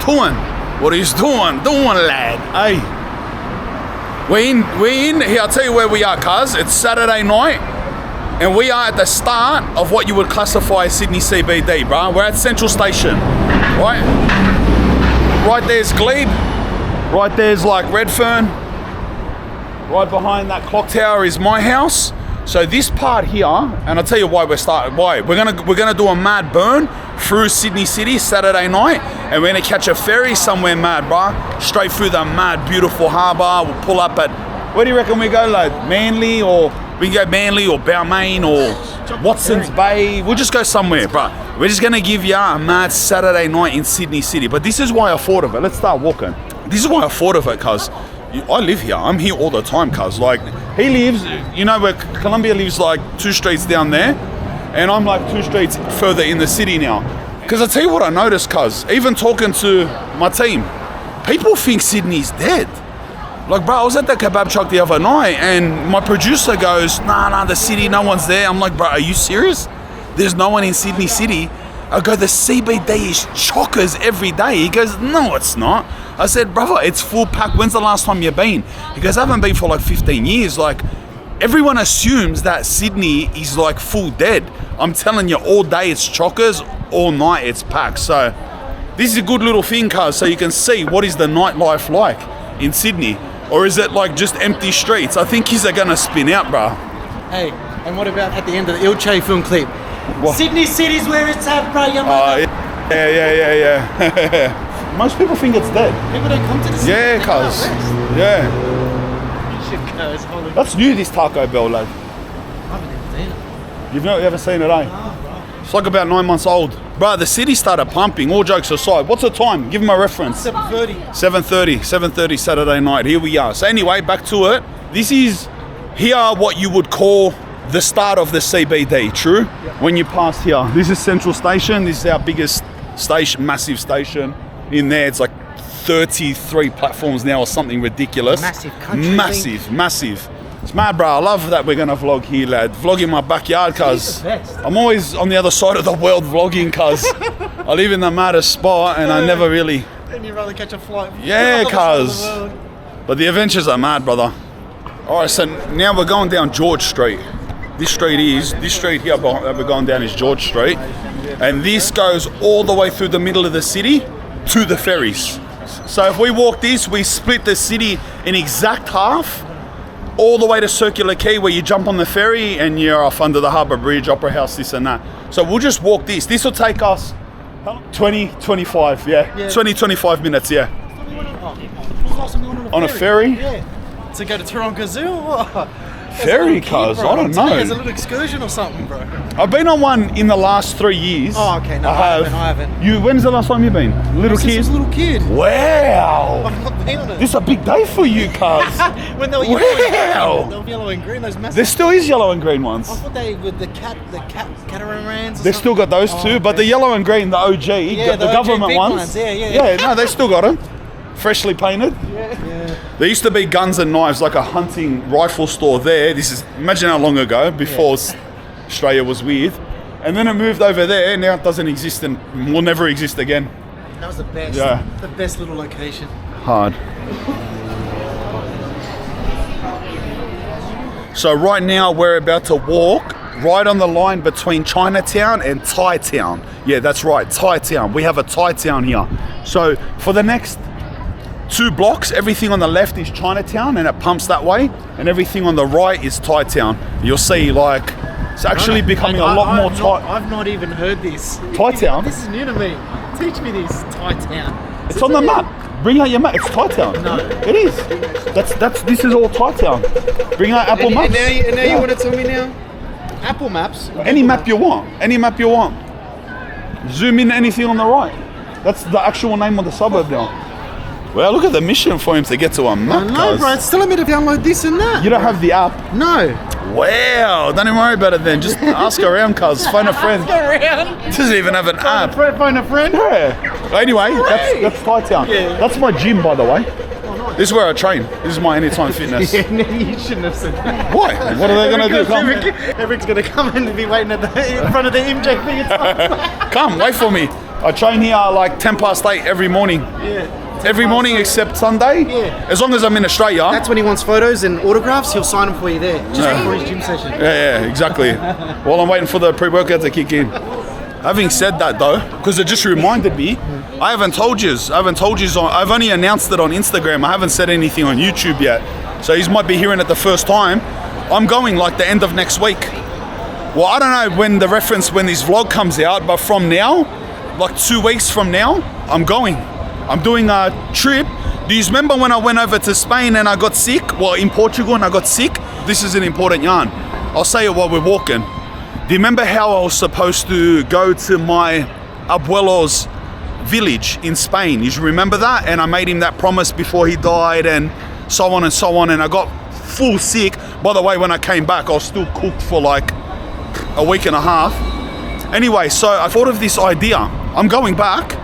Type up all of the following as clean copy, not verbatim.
doing? What are you doing? Doing, lad? Hey. We're in here. I'll tell you where we are, cuz. It's Saturday night. And we are at the start of what you would classify as Sydney CBD, bro. We're at Central Station, right? Right there's Glebe. Right there's like Redfern. Right behind that clock tower is my house. So this part here, and I'll tell you why we're starting. Why we're gonna do a mad burn through Sydney City Saturday night, and we're gonna catch a ferry somewhere mad, bro. Straight through the mad, beautiful harbour. We'll pull up at, where do you reckon we go? Like Manly, or we can go Manly or Balmain or Watson's Bay. We'll just go somewhere, bro. We're just gonna give you a mad Saturday night in Sydney City. But this is why I thought of it. Let's start walking. This is why I thought of it, cuz I live here. I'm here all the time, cuz. Like, he lives, you know where Columbia lives, like 2 streets down there, and I'm like 2 streets further in the city now. Because I tell you what I noticed, cuz, even talking to my team, people think Sydney's dead. Like, bro, I was at the kebab truck the other night, and my producer goes, nah, the city, no one's there. I'm like, bro, are you serious? There's no one in Sydney City. I go, the CBD is chockers every day. He goes, no, it's not. I said, brother, it's full pack. When's the last time you've been? He goes, I haven't been for like 15 years. Like, everyone assumes that Sydney is like full dead. I'm telling you, all day it's chockers, all night it's packed. So this is a good little thing, cuz, so you can see what is the nightlife like in Sydney. Or is it like just empty streets? I think he's gonna spin out, bro. Hey, and what about at the end of the Ilche film clip? What? Sydney City's where it's at, bro. Yeah. Most people think it's dead. People don't come to the city. Yeah, cuz. Yeah. You should go. It's holy. That's new, this Taco Bell, lad. I haven't even seen it. You haven't seen it, eh? No, bro. It's like about 9 months old. Bro, the city started pumping, all jokes aside. What's the time? Give him a reference. 7:30. 7:30 Saturday night. Here we are. So anyway, back to it. This is here what you would call the start of the CBD, true? Yep. When you pass here. This is Central Station. This is our biggest station, massive station. In there, it's like 33 platforms now or something ridiculous. Massive country. Massive. It's mad, bro. I love that we're gonna vlog here, lad. Vlog in my backyard, cuz I'm always on the other side of the world vlogging, cuz I live in the maddest spot and I never really. And you'd rather catch a flight. Yeah, cuz. But the adventures are mad, brother. All right, so now we're going down George Street. This street here that we're going down is George Street, and this goes all the way through the middle of the city to the ferries. So if we walk this, we split the city in exact half, all the way to Circular Quay, where you jump on the ferry and you're off under the Harbour Bridge, Opera House, this and that. So we'll just walk this. This will take us 25 minutes, yeah. On a ferry? Yeah. To go to Taronga Zoo or what? Ferry, cuz, I don't know. There's a little excursion or something, bro. I've been on one in the last 3 years. Oh, okay, no, I haven't. When's the last time you've been? Little kid? Since I was a little kid. Wow. I've not been on it. This is a big day for you, cuz. When they were Wow. yellow and green, those massive. There still is yellow and green ones. I thought they were the catamarans. They've still got those too, but the yellow and green, the OG, Yeah, the OG government big ones. Yeah. Yeah, no, they still got them. Freshly painted. Yeah. There used to be guns and knives, like a hunting rifle store there. Imagine how long ago, before Australia was weird. And then it moved over there, now it doesn't exist and will never exist again. That was the best. Yeah. The best little location. Hard. So right now we're about to walk right on the line between Chinatown and Thai Town. Yeah, that's right, Thai Town. We have a Thai Town here. So for the next 2 blocks, everything on the left is Chinatown and it pumps that way, and everything on the right is Thai Town. You'll see, like, it's actually becoming a lot more Thai. I've not even heard this. Thai Town? This is new to me. Teach me this, Thai Town. It's on the map. Bring out your map. It's Thai Town. No. It is. This is all Thai Town. Bring out Apple Maps. And now you want to tell me now? Apple Maps? Any map you want. Any map you want. Zoom in anything on the right. That's the actual name of the suburb now. Well, look at the mission for him to get to a map. No, bro, it's telling me to download this and that. You don't have the app? No. Wow, don't even worry about it then. Just ask around, cuz. Phone a friend. Ask around. Doesn't even have an app. Phone a friend? Yeah. Anyway, that's Thai Town. Yeah. That's my gym, by the way. Oh, nice. This is where I train. This is my Anytime Fitness. Yeah, no, you shouldn't have said that. Why? What are they going to do? Come. Eric's going to come in and be waiting in front of the MJ thing. Come, wait for me. I train here like 10 past 8 every morning. Yeah. Every morning except Sunday. Yeah. As long as I'm in Australia. That's when he wants photos and autographs. He'll sign them for you there, just before his gym session. Yeah, exactly. While I'm waiting for the pre-workout to kick in. Having said that though, because it just reminded me, I haven't told you. I've only announced it on Instagram. I haven't said anything on YouTube yet. So you might be hearing it the first time. I'm going like the end of next week. Well, I don't know when this vlog comes out, but from now, like 2 weeks from now, I'm going. I'm doing a trip. Do you remember when I went over to Spain and I got sick? Well, in Portugal and I got sick? This is an important yarn. I'll say it while we're walking. Do you remember how I was supposed to go to my abuelo's village in Spain? You remember that? And I made him that promise before he died and so on and so on. And I got full sick. By the way, when I came back, I was still cooked for like a week and a half. Anyway, so I thought of this idea. I'm going back.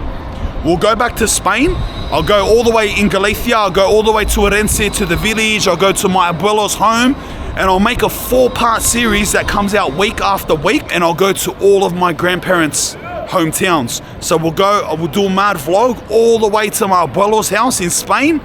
We'll go back to Spain. I'll go all the way in Galicia. I'll go all the way to Orense, to the village. I'll go to my abuelo's home. And I'll make a 4-part series that comes out week after week. And I'll go to all of my grandparents' hometowns. So we'll do a mad vlog all the way to my abuelo's house in Spain.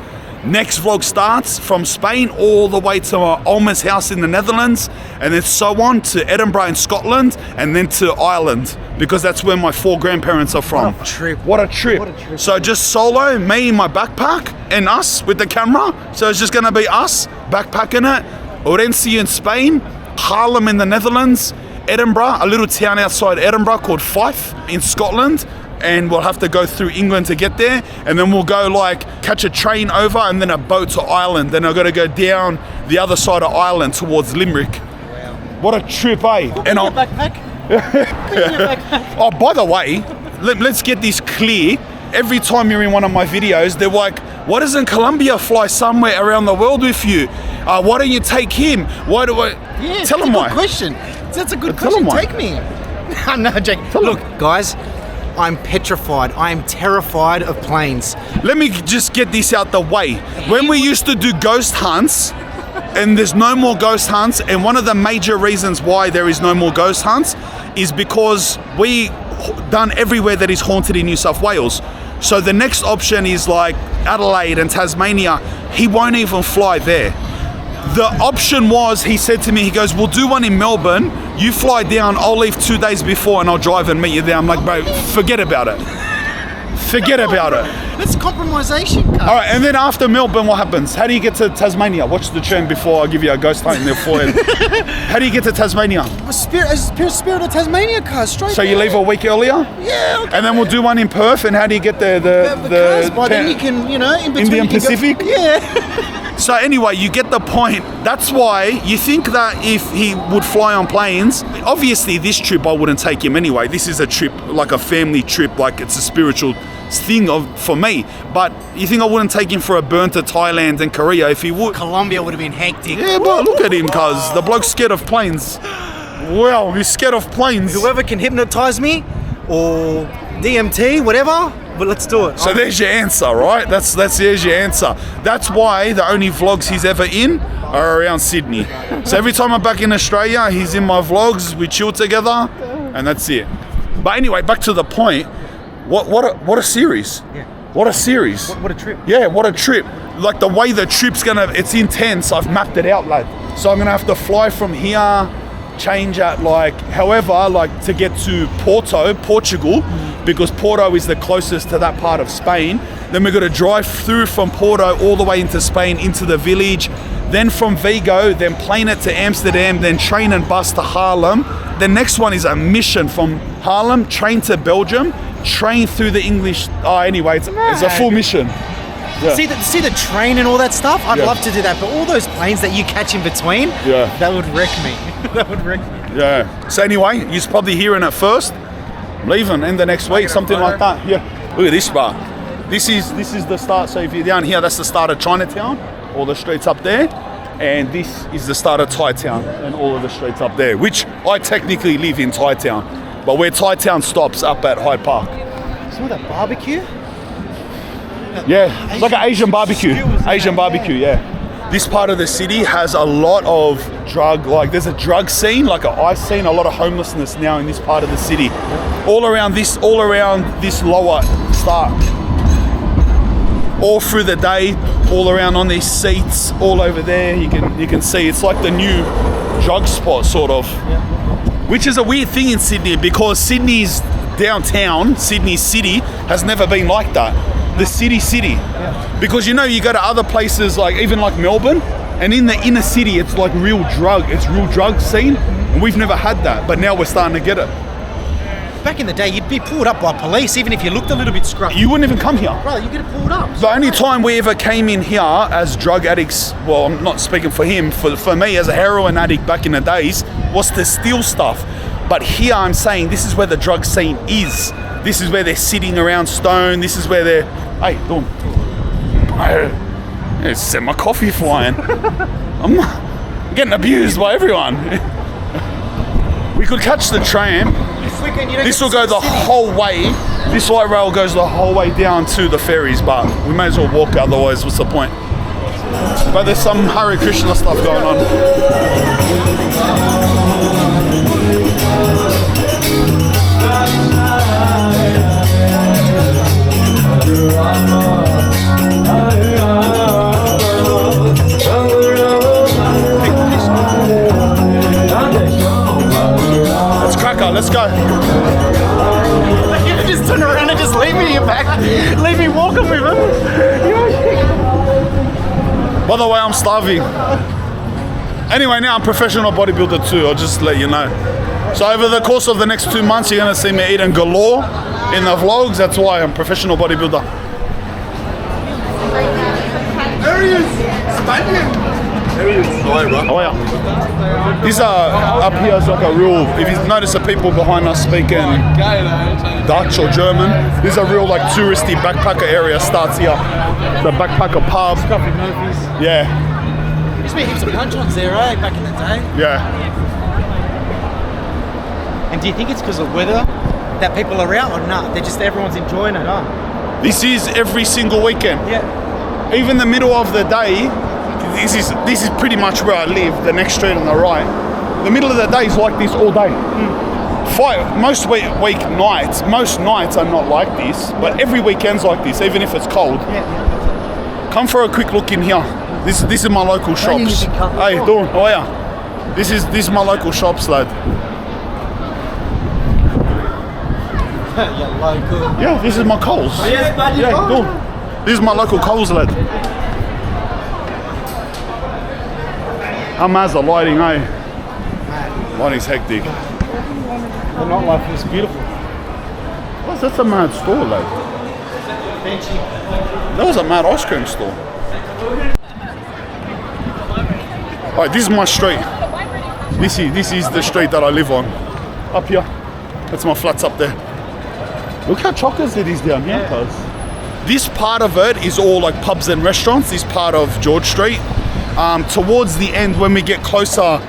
Next vlog starts from Spain all the way to my Oma's house in the Netherlands, and then so on to Edinburgh in Scotland, and then to Ireland, because that's where my 4 grandparents are from. What a trip. What a trip. So just solo, me in my backpack, and us with the camera. So it's just gonna be us backpacking it. Orense in Spain, Haarlem in the Netherlands, Edinburgh, a little town outside Edinburgh called Fife in Scotland, and we'll have to go through England to get there, and then we'll go like catch a train over and then a boat to Ireland. Then I've got to go down the other side of Ireland towards Limerick. Wow. What a trip, eh? And your backpack? Oh, by the way, let's get this clear. Every time you're in one of my videos, they're like, why doesn't Colombia fly somewhere around the world with you? Why don't you take him? Why do I? Yeah, tell him why. Good question. That's a good Tell question. him why. Take me. No, Jake. Look, guys, I'm petrified. I am terrified of planes. Let me just get this out the way. When we used to do ghost hunts, and there's no more ghost hunts, and one of the major reasons why there is no more ghost hunts is because we done everywhere that is haunted in New South Wales. So the next option is like Adelaide and Tasmania. He won't even fly there. The option was, he said to me, he goes, we'll do one in Melbourne, you fly down, I'll leave 2 days before and I'll drive and meet you there. I'm like, bro, forget about it. Forget about it. That's compromisation, cuz. All right, and then after Melbourne, what happens? How do you get to Tasmania? Watch the trend before I give you a ghost hunt in the forehead. How do you get to Tasmania? Spirit of Tasmania, cuz, straight So you there. leave a week earlier? Yeah, okay. And then we'll do one in Perth, and how do you get there? Because by then you can, in between. Indian you can go- Pacific? Yeah. So anyway, you get the point. That's why you think that if he would fly on planes, obviously this trip I wouldn't take him anyway. This is a trip, like a family trip, like it's a spiritual thing for me. But you think I wouldn't take him for a burn to Thailand and Korea if he would? Colombia would have been hectic. Yeah, but look at him, cuz. The bloke's scared of planes. Well, he's scared of planes. Whoever can hypnotize me or DMT, whatever, but let's do it. So there's your answer, right? There's your answer. That's why the only vlogs he's ever in are around Sydney. So every time I'm back in Australia, he's in my vlogs, we chill together, and that's it. But anyway, back to the point. What a series. Yeah. What a series. What a trip. Yeah, what a trip. Like the way the trip's it's intense. I've mapped it out, lad. So I'm gonna have to fly from here, change at to get to Porto, Portugal, because Porto is the closest to that part of Spain. Then we're gonna drive through from Porto all the way into Spain, into the village. Then from Vigo, then plane it to Amsterdam, then train and bus to Haarlem. The next one is a mission from Haarlem, train to Belgium, train through the English. Anyway, it's a full mission. Yeah. See the train and all that stuff? I'd Yeah. love to do that, but all those planes that you catch in between, Yeah. that would wreck me. That would wreck me. Yeah. So anyway, you're probably hearing it first. I'm leaving in the next week, something like that. Yeah. Look at this bar. This is the start. So if you're down here, that's the start of Chinatown, all the streets up there. And this is the start of Thai Town and all of the streets up there, which I technically live in Thai Town. But where Thai Town stops up at Hyde Park. Saw that barbecue? Yeah, it's like an Asian barbecue. Asian barbecue, yeah. This part of the city has a lot of there's a drug scene, like I've seen a lot of homelessness now in this part of the city. All around this lower start. All through the day, all around on these seats, all over there, you can see it's like the new drug spot sort of. Which is a weird thing in Sydney because Sydney's downtown, Sydney city, has never been like that. The city. Because you go to other places like even like Melbourne, and in the inner city it's like real drug scene, and we've never had that, but now we're starting to get it. Back in the day, you'd be pulled up by police even if you looked a little bit scruffy. You wouldn't even come here. Brother, you get pulled up. The only time we ever came in here as drug addicts, well, I'm not speaking for him, for me as a heroin addict back in the days, was to steal stuff. But here I'm saying this is where the drug scene is. This is where they're sitting around Stone. This is where they're... Hey, Dawn. I set my coffee flying. I'm getting abused by everyone. We could catch the tram. This will go the whole way. This light rail goes the whole way down to the ferries, but we may as well walk, otherwise what's the point? But there's some Hare Krishna stuff going on. Let's crack her, let's go. You just turn around and just leave me here back. Leave me walking with him. By the way, I'm starving. Anyway, now I'm a professional bodybuilder too, I'll just let you know. So over the course of the next 2 months, you're gonna see me eating galore in the vlogs. That's why I'm a professional bodybuilder. There he is! Spanian! There he is. Hello, bro. Oh yeah. These are up here is like a real. If you notice the people behind us speaking Dutch or German, this is a real like touristy backpacker area. Starts here. The backpacker pub. Yeah. Used to be heaps of punch-ons there, eh? Back in the day. Yeah. And do you think it's because of weather that people are out or not? They're just everyone's enjoying it, huh? This is every single weekend. Yeah. Even the middle of the day. This is pretty much where I live. The next street on the right. The middle of the day is like this all day. Most nights are not like this, but every weekend's like this, even if it's cold. Yeah. Come for a quick look in here. This is my local shops. Hey, Dawn, how are ya? This is my local shops, lad. You're local. Yeah, this is my Coles. Yes, buddy. Yeah, Dawn. This is my local Coles, lad. How mad's the lighting, eh? Lighting's hectic. The nightlife is beautiful. That's a mad store, lad. That was a mad ice cream store. Alright, this is my street. This is the street that I live on. Up here. That's my flats up there. Look how chockers it is down here, cuz. This part of it is all like pubs and restaurants, this part of George Street. Towards the end, when we get closer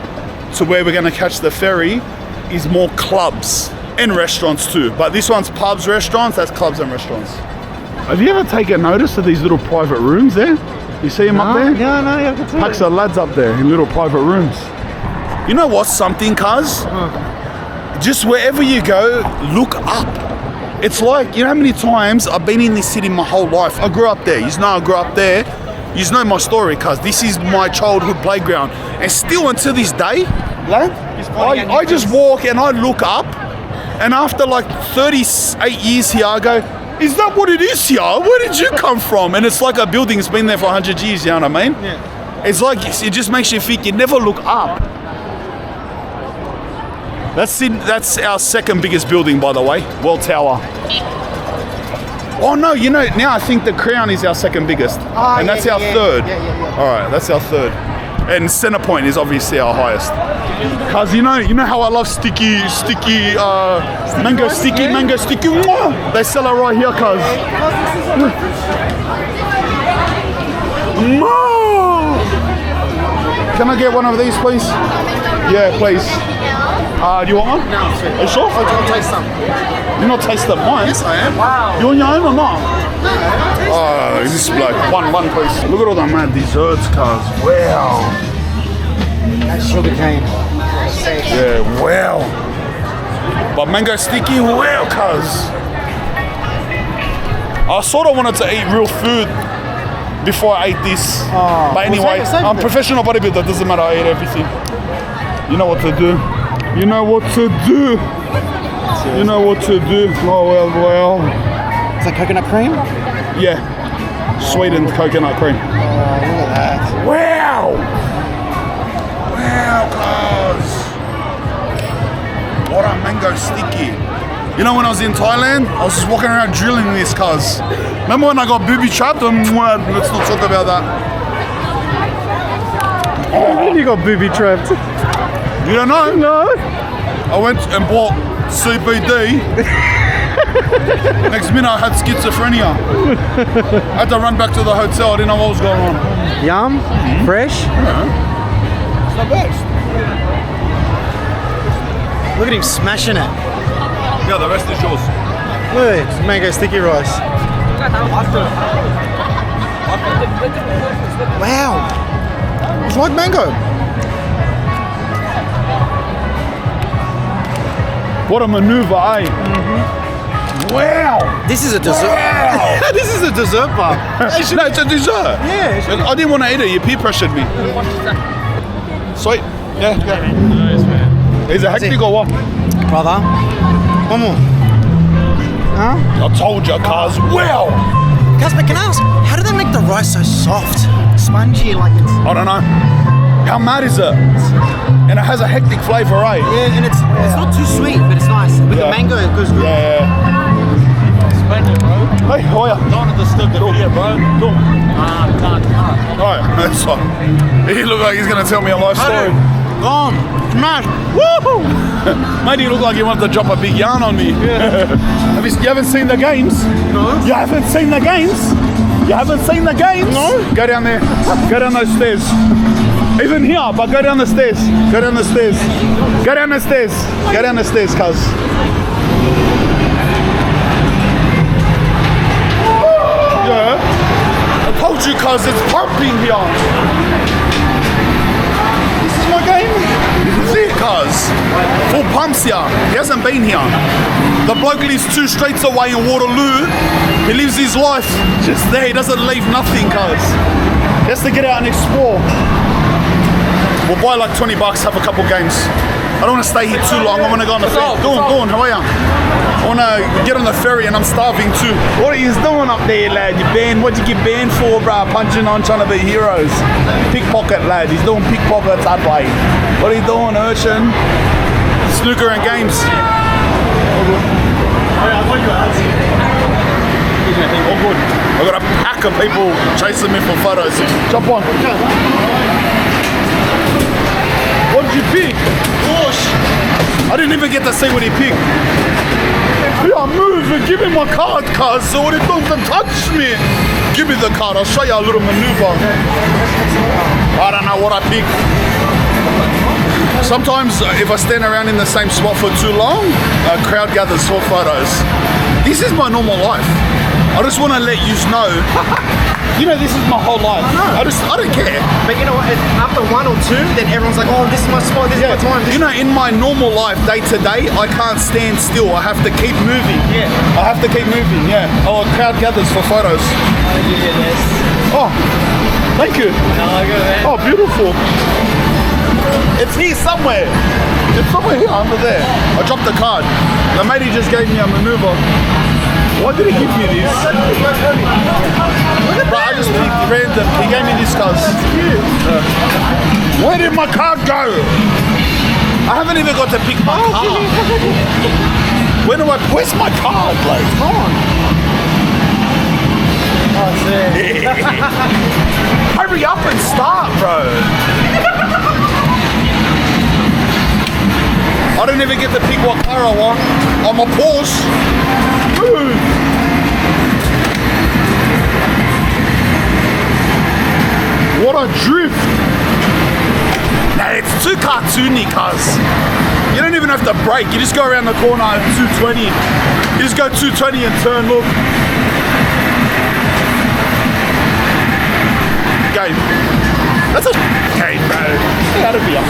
to where we're going to catch the ferry, is more clubs and restaurants too. But this one's pubs, restaurants, that's clubs and restaurants. Have you ever taken notice of these little private rooms there? You see them up there? No, I can see Packs of lads up there in little private rooms. You know what's something, cuz? Just wherever you go, look up. It's like, you know how many times I've been in this city my whole life. I grew up there. You know I grew up there. You know my story, cuz this is my childhood playground. And still until this day, lad, I just walk and I look up, and after like 38 years here, I go, is that what it is here? Where did you come from? And it's like a building that's been there for 100 years, you know what I mean? Yeah. It's like, it just makes you think you never look up. That's our second biggest building, by the way, World Tower. Oh no, you know, now I think the Crown is our second biggest. And that's our third. Yeah. All right, that's our third. And Centrepoint is obviously our highest. Cause you know how I love sticky, mango sticky. Mwah! They sell it right here, cuz. Can I get one of these, please? Yeah, please. Do you want one? No, I'm sure. Are you sure? I'll taste some. You're not tasting mine. Yes, I am. Wow. You on your own or not? Oh, this is like one, please. Look at all the mad desserts, cuz. Wow. That's sugar cane. Yeah, wow. But mango sticky, wow, cuz. I sort of wanted to eat real food before I ate this. But anyway, I'm a professional bodybuilder, doesn't matter, I eat everything. You know what to do. You know what to do. You know what to do. Oh, well. Is that coconut cream? Yeah. Sweetened coconut cream. Oh, look at that. Wow! Wow, cuz. What a mango sticky. You know when I was in Thailand, I was just walking around drilling this, cuz. Remember when I got booby trapped? Let's not talk about that. You got booby trapped. You don't know? No. I went and bought CBD. Next minute I had schizophrenia. I had to run back to the hotel. I didn't know what was going on. Yum. Fresh. It's not bad. Look at him smashing it. Yeah, the rest is yours. Look, it's mango sticky rice. Wow. It's like mango. What a maneuver, eh? Wow! This is a dessert. Wow. This is a dessert bar. No, it's a dessert. Yeah. I didn't want to eat it. You peer pressured me. Sweet. Yeah. Nice, man. Is it hectic or what? Brother. One more. I told you, cuz. Wow! Guys, but can I ask, how do they make the rice so soft? Spongy like it's... I don't know. How mad is it? And it has a hectic flavour, right? Yeah, and it's not too sweet, but it's nice. With the mango, it goes good. Yeah. Spanian, bro. Hey, how are you? Don't want to disturb the video, bro. Cool. Can't. Alright, that's fine. He looked like he's going to tell me a life story. Gone. Smash. Woohoo! Mate, you look like you wanted to drop a big yarn on me. Yeah. You haven't seen the games? No. You haven't seen the games? You haven't seen the games? No. Go down there. Go down those stairs. Even here, but go down the stairs. Go down the stairs. Go down the stairs. Go down the stairs, cuz. Yeah. I told you, cuz, it's pumping here. This is my game. This is it, cuz. Full pumps here. He hasn't been here. The bloke lives 2 streets away in Waterloo. He lives his life just there. He doesn't leave nothing, cuz. He has to get out and explore. We'll buy like $20, have a couple games. I don't want to stay here too long. I want to go on the ferry. Go on, how are you? I want to get on the ferry and I'm starving too. What are you doing up there, lad? You banned? What'd you get banned for, bruh? Punching on, trying to be heroes. Pickpocket, lad. He's doing pickpockets, Adelaide. What are you doing, urchin? Snooker and games. All good. I got a pack of people chasing me for photos. Jump on. What did you pick? Gosh. I didn't even get to see what he picked. Yeah, move and give me my card, cuz. So what it don't touch me. Give me the card. I'll show you a little maneuver. I don't know what I picked. Sometimes if I stand around in the same spot for too long, a crowd gathers for photos. This is my normal life. I just want to let you know. You know, this is my whole life. I don't care. But you know what, after 1 or 2, then everyone's like, oh, this is my spot, this is my time. You know, in my normal life, day to day, I can't stand still. I have to keep moving. Yeah. I have to keep moving, yeah. Oh, a crowd gathers for photos. Oh, thank you. Oh, beautiful. It's here somewhere. It's somewhere here, under there. I dropped the card. The matey just gave me a maneuver. Why did he give me this? Bro, I just picked random. He gave me this card. Where did my card go? I haven't even got to pick my card. Where's my card, like? Come on. Hurry up and start, bro. I don't even get to pick what car I want. I'm a Porsche. Move. What a drift. Nah, it's too cartoony, cuz. You don't even have to brake. You just go around the corner at 220. You just go 220 and turn, look. Game. That's a game, bro. Get out of here?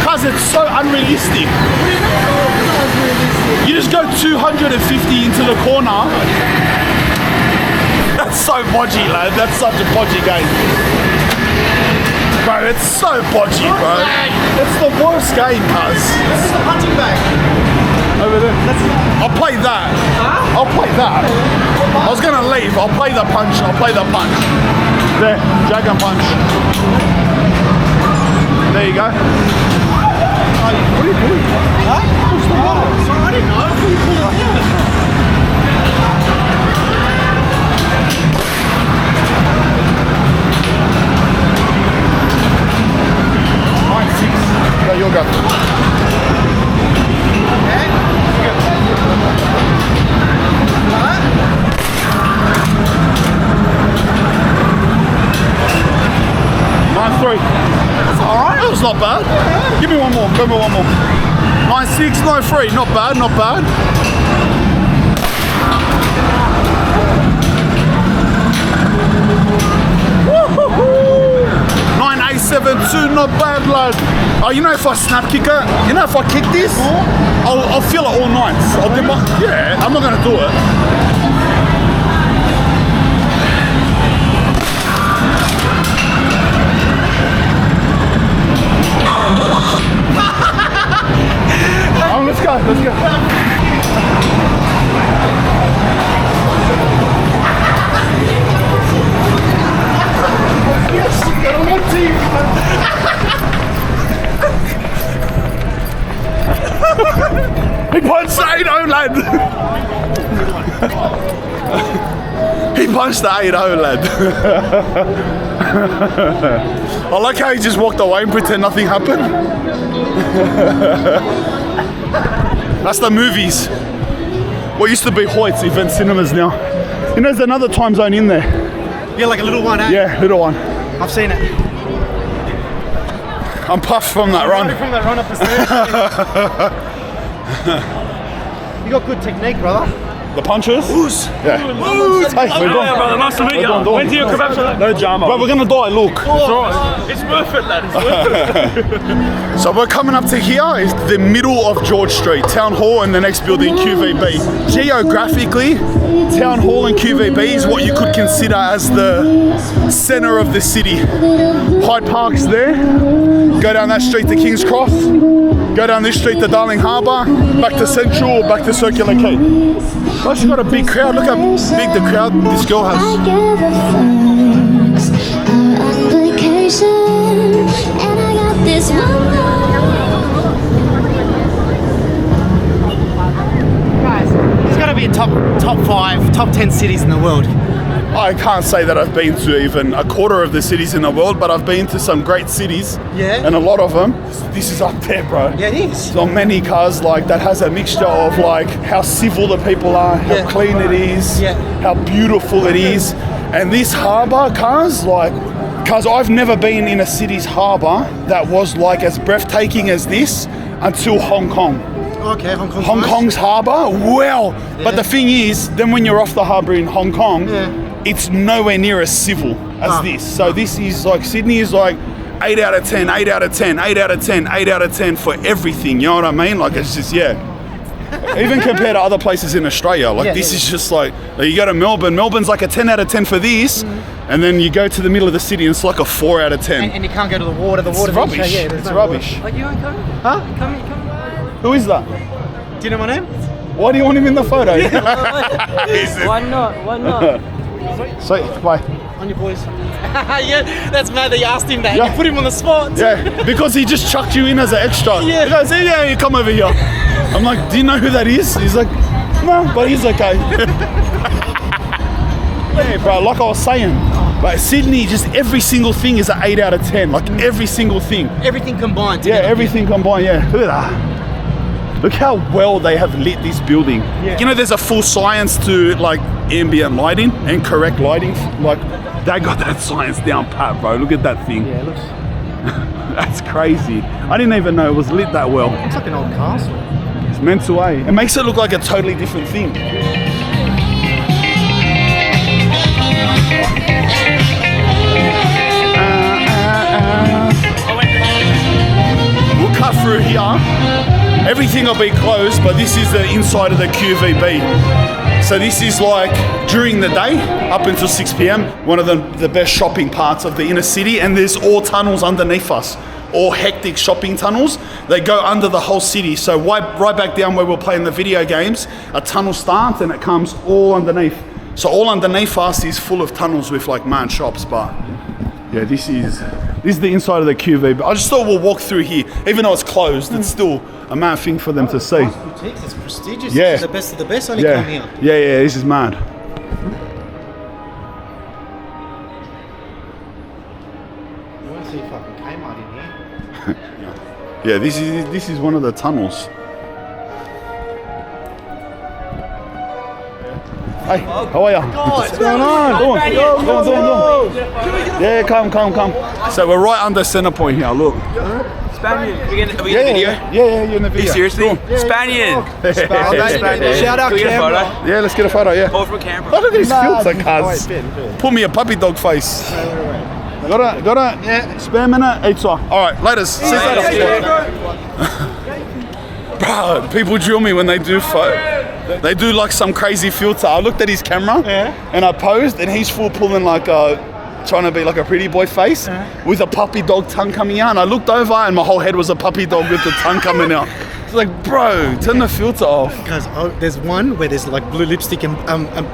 Cause it's so unrealistic. You just go 250 into the corner. That's so podgy, lad. That's such a podgy game. Bro, it's so podgy, bro. It's the worst game, cuz. This is the punching bag. Over there. I'll play that. I'll play that. I was gonna leave. I'll play the punch. I'll play the punch. There, dragon punch. There you go. What are you doing? Huh? Sorry, I didn't know. I thought you pulled it down. No, you'll go. Okay. 9-3. That's alright. That was not bad. Give me one more. Give me one more. 9-6, 9-3. Not bad, not bad. Woo-hoo-hoo. 9-8-7-2. Not bad, lad. Oh, you know if I snap kick it, you know if I kick this, I'll feel it all night. Yeah, I'm not gonna do it. Oh, let's go, let's go. Yes, get on my team. He punched the 8-0, lad. He punched the 8-0, lad. I like how he just walked away and pretend nothing happened. That's the movies. What used to be Hoyt's Event Cinemas now. You know, there's another time zone in there. Yeah, like a little one, eh? Yeah, little one. I've seen it. I'm puffed from that run. From that run up the stairs. You got good technique, brother. The punches? Yeah. Hey, we're Yeah, brother, nice to meet you. When do you come back to that? No drama. Bro, we're gonna die, look. It's worth it, lad. It's worth it. So we're coming up to here is the middle of George Street, Town Hall and the next building, QVB. Geographically, Town Hall and QVB is what you could consider as the center of the city. Hyde Park's there. Go down that street to King's Cross. Go down this street to Darling Harbour. Back to Central, back to Circular Quay. Oh, she's got a big crowd. Look how big the crowd this girl has. Guys, it's got to be a top 5, top 10 cities in the world. I can't say that I've been to even a quarter of the cities in the world, but I've been to some great cities. Yeah. And a lot of them. This is up there, bro. Yeah, it is. So many cars like that has a mixture of like how civil the people are, how clean it is, how beautiful it is. And this harbour, cars, like, cause I've never been in a city's harbour that was like as breathtaking as this until Hong Kong. Okay, Hong Kong. Hong Kong's harbour, wow. But the thing is, then when you're off the harbour in Hong Kong, it's nowhere near as civil as this. So this is like, Sydney is like 8 out of 10, 8 out of 10, 8 out of 10, 8 out of 10 for everything, you know what I mean? Like it's just, even compared to other places in Australia, like this is just like you go to Melbourne, Melbourne's like a 10 out of 10 for this, and then you go to the middle of the city and it's like a 4 out of 10. And you can't go to the water, It's rubbish, it's rubbish. Like, you want to come? Huh? Come. Who is that? Do you know my name? Why do you want him in the photo? Why not? Why not? Sweet, bye. On your boys. Yeah, that's mad that you asked him that. Yeah. You put him on the spot. Yeah, because he just chucked you in as an extra. Yeah. He goes, yeah, you come over here. I'm like, do you know who that is? He's like, no, but he's okay. Yeah, bro, like I was saying, but Sydney, just every single thing is an 8 out of 10. Like every single thing. Everything combined. Yeah, everything combined, yeah. Look at that. Look how well they have lit this building. Yeah. You know, there's a full science to like ambient lighting and correct lighting. Like, they got that science down pat, bro. Look at that thing. Yeah, it looks That's crazy. I didn't even know it was lit that well. like an old castle. It's meant to, eh? It makes it look like a totally different thing. everything will be closed, but this is the inside of the QVB. So this is like during the day, up until 6 p.m, one of the best shopping parts of the inner city, and there's all tunnels underneath us. All hectic shopping tunnels. They go under the whole city. So right back down where we're playing the video games, a tunnel starts and it comes all underneath. So all underneath us is full of tunnels with like mad shops. But yeah, this is the inside of the QV. But I just thought we'll walk through here. Even though it's closed, it's still a mad thing for them to see. Nice boutiques, it's prestigious. Yeah. It's the best of the best. Only Yeah, come here. yeah, this is mad. You won't see fucking Kmart in here. Yeah, this is one of the tunnels. Hey, how are you? What's going on? Go on. Yeah, come. So we're right under center point here. Look. Spanian. Are we in the video? Yeah, you're in the video. Seriously? Spanian. Shout out, Can we get a photo? Yeah, let's get a photo. Yeah. Hold for camera. Look at these filter cuz. Put me a puppy dog face. Got a spare minute. It's all right. Later. See you later. Bro, people drill me when they do they do like some crazy filter. I looked at his camera and I posed, and he's full pulling like trying to be like a pretty boy face with a puppy dog tongue coming out. And I looked over and my whole head was a puppy dog with the tongue coming out. It's like, bro, turn the filter off. Because there's one where there's like blue lipstick and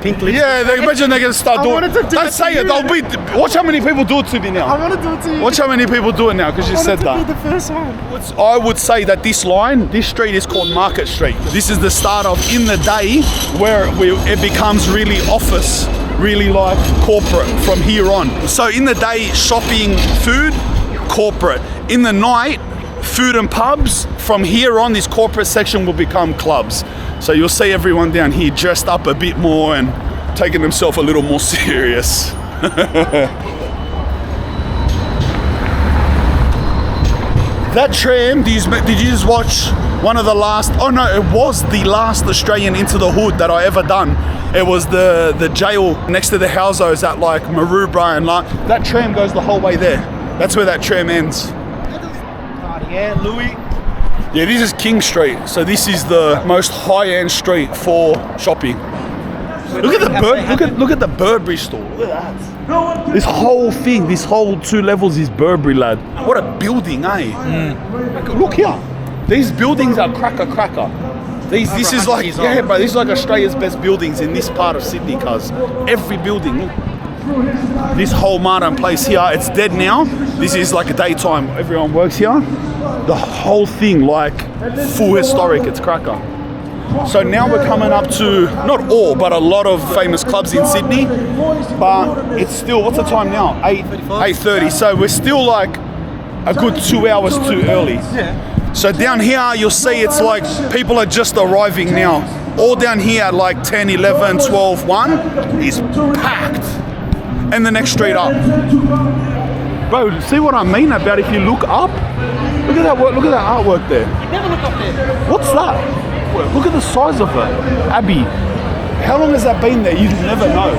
pink lipstick. Yeah, they imagine they're gonna start doing. wanted to do Don't it say to it. you. Watch how many people do it to me now. I want to do it to you. Watch how many people do it now because you said that. Be the first one. I would say that this street is called Market Street. This is the start of in the day where it becomes really office, really like corporate from here on. So in the day, shopping, food, corporate. In the night, food and pubs. From here on, this corporate section will become clubs. So you'll see everyone down here dressed up a bit more and taking themselves a little more serious. That tram, did you just watch one of the last, oh no, it was the last Australian Into the Hood that I ever done. It was the jail next to the housos at like Maroubra and that tram goes the whole way there. That's where that tram ends. Yeah, Louis. Yeah, this is King Street. So this is the most high-end street for shopping. Look at the look at the Burberry store. Look at that. This whole thing, this whole 2 levels is Burberry, lad. What a building, eh? Look here. These buildings are cracker. This is like, yeah, bro, this is like Australia's best buildings in this part of Sydney, cuz every building, look. This whole modern place here, it's dead now. This is like a daytime. Everyone works here. The whole thing, like full historic, it's cracker. So now we're coming up to, not all, but a lot of famous clubs in Sydney. But it's still, what's the time now? 8:30. So we're still like a good 2 hours too early. So down here, you'll see it's like people are just arriving now. All down here at like 10, 11, 12, 1 is packed. And the next street up. Bro, see what I mean about if you look up? Look at that work, look at that artwork there. You never look up there. What's that? Look at the size of it. Abbey. How long has that been there? You never know.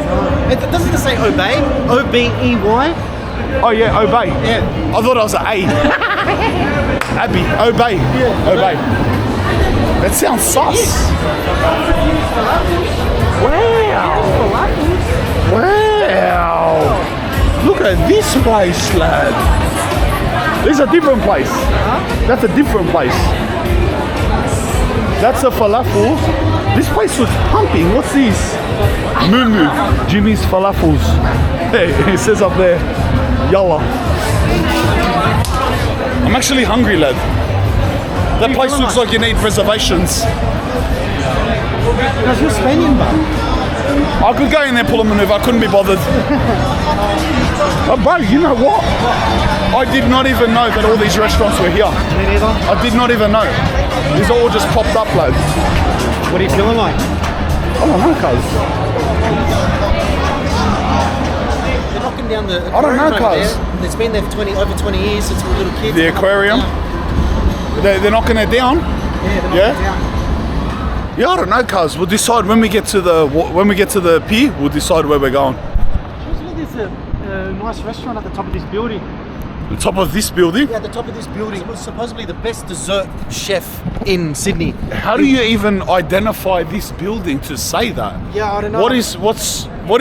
Doesn't it say Obey? O-B-E-Y? Oh yeah, Obey. Yeah. I thought it was an A. Abbey, Obey. Yeah. Obey. That sounds sus. Wow. Look at this place, lad. This is a different place. That's a different place. That's a falafel. This place was pumping. What's this? Mumu. Jimmy's falafels. Hey, it says up there, Yalla. I'm actually hungry, lad. That place looks like you need reservations. Because you're Spanian, bro. I could go in there, pull a maneuver. I couldn't be bothered. Oh, bro, you know what? I did not even know that all these restaurants were here. Me neither. I did not even know. These all just popped up, lad. What are you feeling like? I don't know, cuz. They're knocking down the I don't know, aquarium over cuz. there. It's been there for over 20 years since we were little kids. The aquarium? They're knocking it down? Yeah, they're knocking Yeah? it down. Yeah, I don't know, cuz. We'll decide when we get to the pier. We'll decide where we're going. There's a nice restaurant at the top of this building. The top of this building? Yeah, at the top of this building was supposedly the best dessert chef in Sydney. How do you even identify this building to say that? Yeah, I don't know. What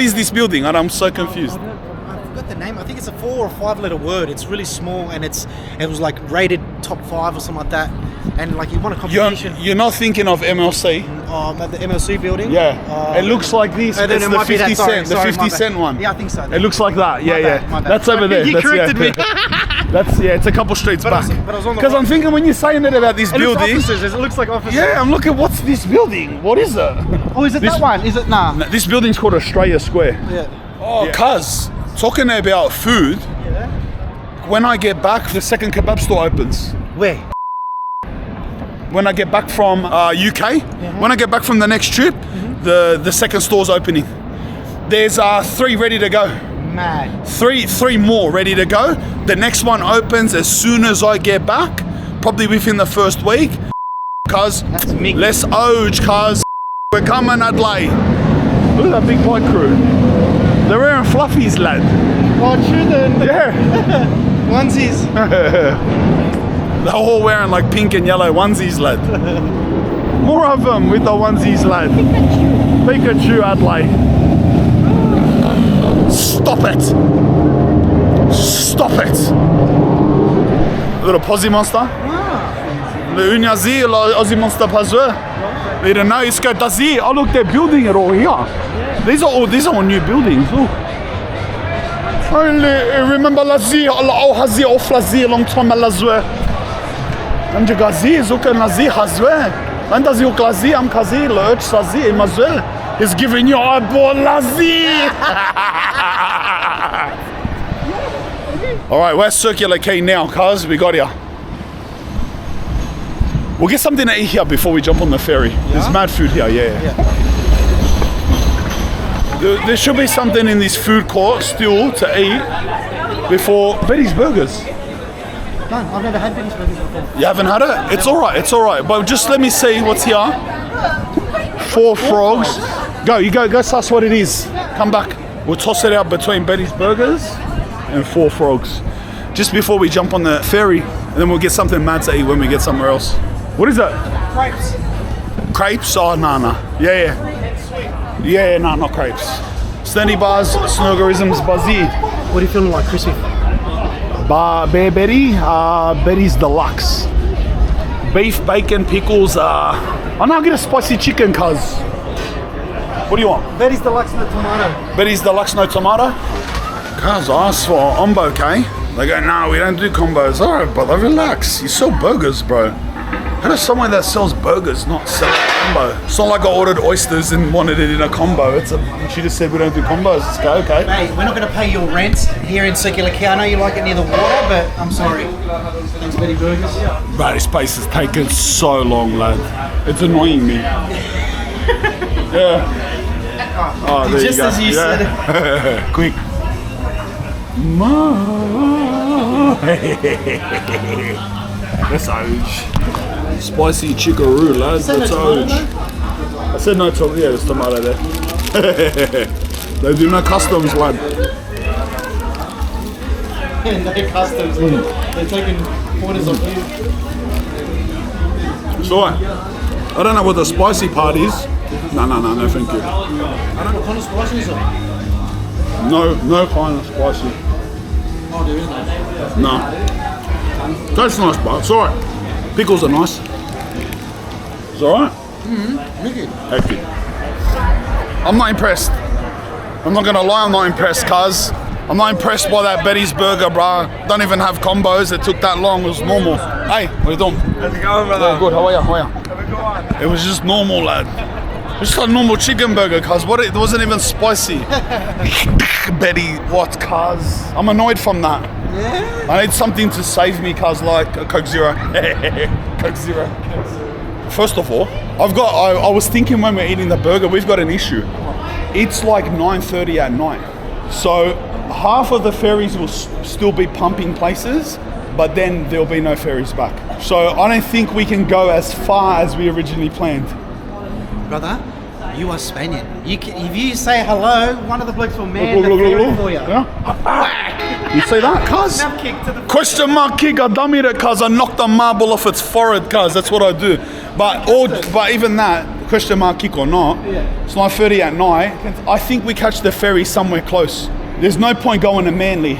is this building? And I'm so confused. I forgot the name. I think it's a 4 or 5 letter word. It's really small and it was like rated top 5 or something like that. And like you won a competition. You're not thinking of MLC? At the MLC building. Yeah. It looks like this. then It's it the might be 50 that, sorry, cent, the sorry, 50 my cent bad. one. Yeah, I think so. It looks like that. Yeah, My yeah. bad, my bad. That's over there. You corrected me. That's it's a couple streets back. but I was on the Because I'm right- thinking when you're saying it about this building. It looks like offices. Yeah, I'm looking. What's this building? What is it? Oh, is it that one? Is it? Nah. This building's called Australia Square. Yeah. Oh, cuz talking about food. Yeah. When I get back, the second kebab store opens. Where? When I get back from UK, when I get back from the next trip, the second store's opening. There's 3 ready to go. Mad. Three more ready to go. The next one opens as soon as I get back, probably within the first week. Cuz, That's me. let's oge, cuz. We're coming, Adelaide. Look at that big bike crew. They're wearing fluffies, lad. Oh, true then. Yeah. Onesies. They're all wearing like pink and yellow onesies, lad. More of them with the onesies, lad. Pikachu, Adelaide. Stop it. Stop it. A little Posy Monster. Le Unyazi, Aussie Monster Puzzle. You don't know, it's got Dazi. Oh look, they're building it all here. These are all new buildings. Look. Remember Lazi, Allah Hazi off Lazi a long time Lazwe. And you Gazi, Zuka Nazi Hazwe. And does you Glazi, I'm Kazi, Lurch, Sazi, Mazwe. He's giving you a ball Lazi. Alright, where's Circular Quay now, cuz? We got here. We'll get something to eat here before we jump on the ferry. There's mad food here, yeah. There should be something in this food court still to eat before Betty's Burgers. No, I've never had Benny's burgers before. You haven't had it? It's alright. But just let me see what's here. 4 frogs. Go suss what it is. Come back. We'll toss it out between Betty's Burgers and 4 frogs. Just before we jump on the ferry, and then we'll get something mad to eat when we get somewhere else. What is that? Crepes. Crepes? Oh, nah. Yeah. Yeah, no, not crepes. Stenny bars, snuggerisms, bazzi. What are you feeling like, crispy? Bear Betty, Betty's Deluxe. Beef, bacon, pickles. Oh no, I'll get a spicy chicken, cuz. What do you want? Betty's Deluxe with tomato. Betty's Deluxe, no tomato? Cuz, I asked for ombo, okay? They go, no, we don't do combos. Alright, brother, relax. You sell burgers, bro. How does someone that sells burgers not sell a combo? It's not like I ordered oysters and wanted it in a combo. She just said we don't do combos. Let's go, okay. Mate, we're not going to pay your rent here in Circular Quay. I know you like it near the water, but I'm sorry. Thanks, Betty Burgers. Bro, this place has taken so long, lad. It's annoying me. Yeah. Oh, there Just you go. as you said it. Quick. That's Oge. Spicy chickaroo, lad. That's Oge. I said no tomato. Yeah, there's tomato there. They do no customs, lad. No customs. They're taking orders off you. It's alright. I don't know what the spicy part is. No, thank you. I don't know what kind of spice is it? No kind of spicy. Oh, there is no. No. Tastes nice, but it's alright. Pickles are nice. It's alright. Wicked. Hectic. I'm not impressed. I'm not gonna lie, I'm not impressed, cuz. I'm not impressed by that Betty's burger, bruh. Don't even have combos. It took that long. It was normal. Hey, what are you doing? How's it going, brother? Yeah, good. How are you? Have a good one. It was just normal, lad. It was just a normal chicken burger, cuz. What? It wasn't even spicy. Betty, what, cuz? I'm annoyed from that. Yeah? I need something to save me, cuz, like a Coke Zero. Coke Zero. First of all, I was thinking when we're eating the burger, we've got an issue. It's like 9:30 at night. So half of the ferries will still be pumping places, but then there'll be no ferries back. So I don't think we can go as far as we originally planned. Brother, you are Spanian. If you say hello, one of the blokes will man the ferry for you. Yeah? You see that, cuz? Question mark kick. I dummied it, cuz. I knocked a marble off its forehead, cuz. That's what I do. But even that, question mark kick or not, it's 9:30 at night. I think we catch the ferry somewhere close. There's no point going to Manly.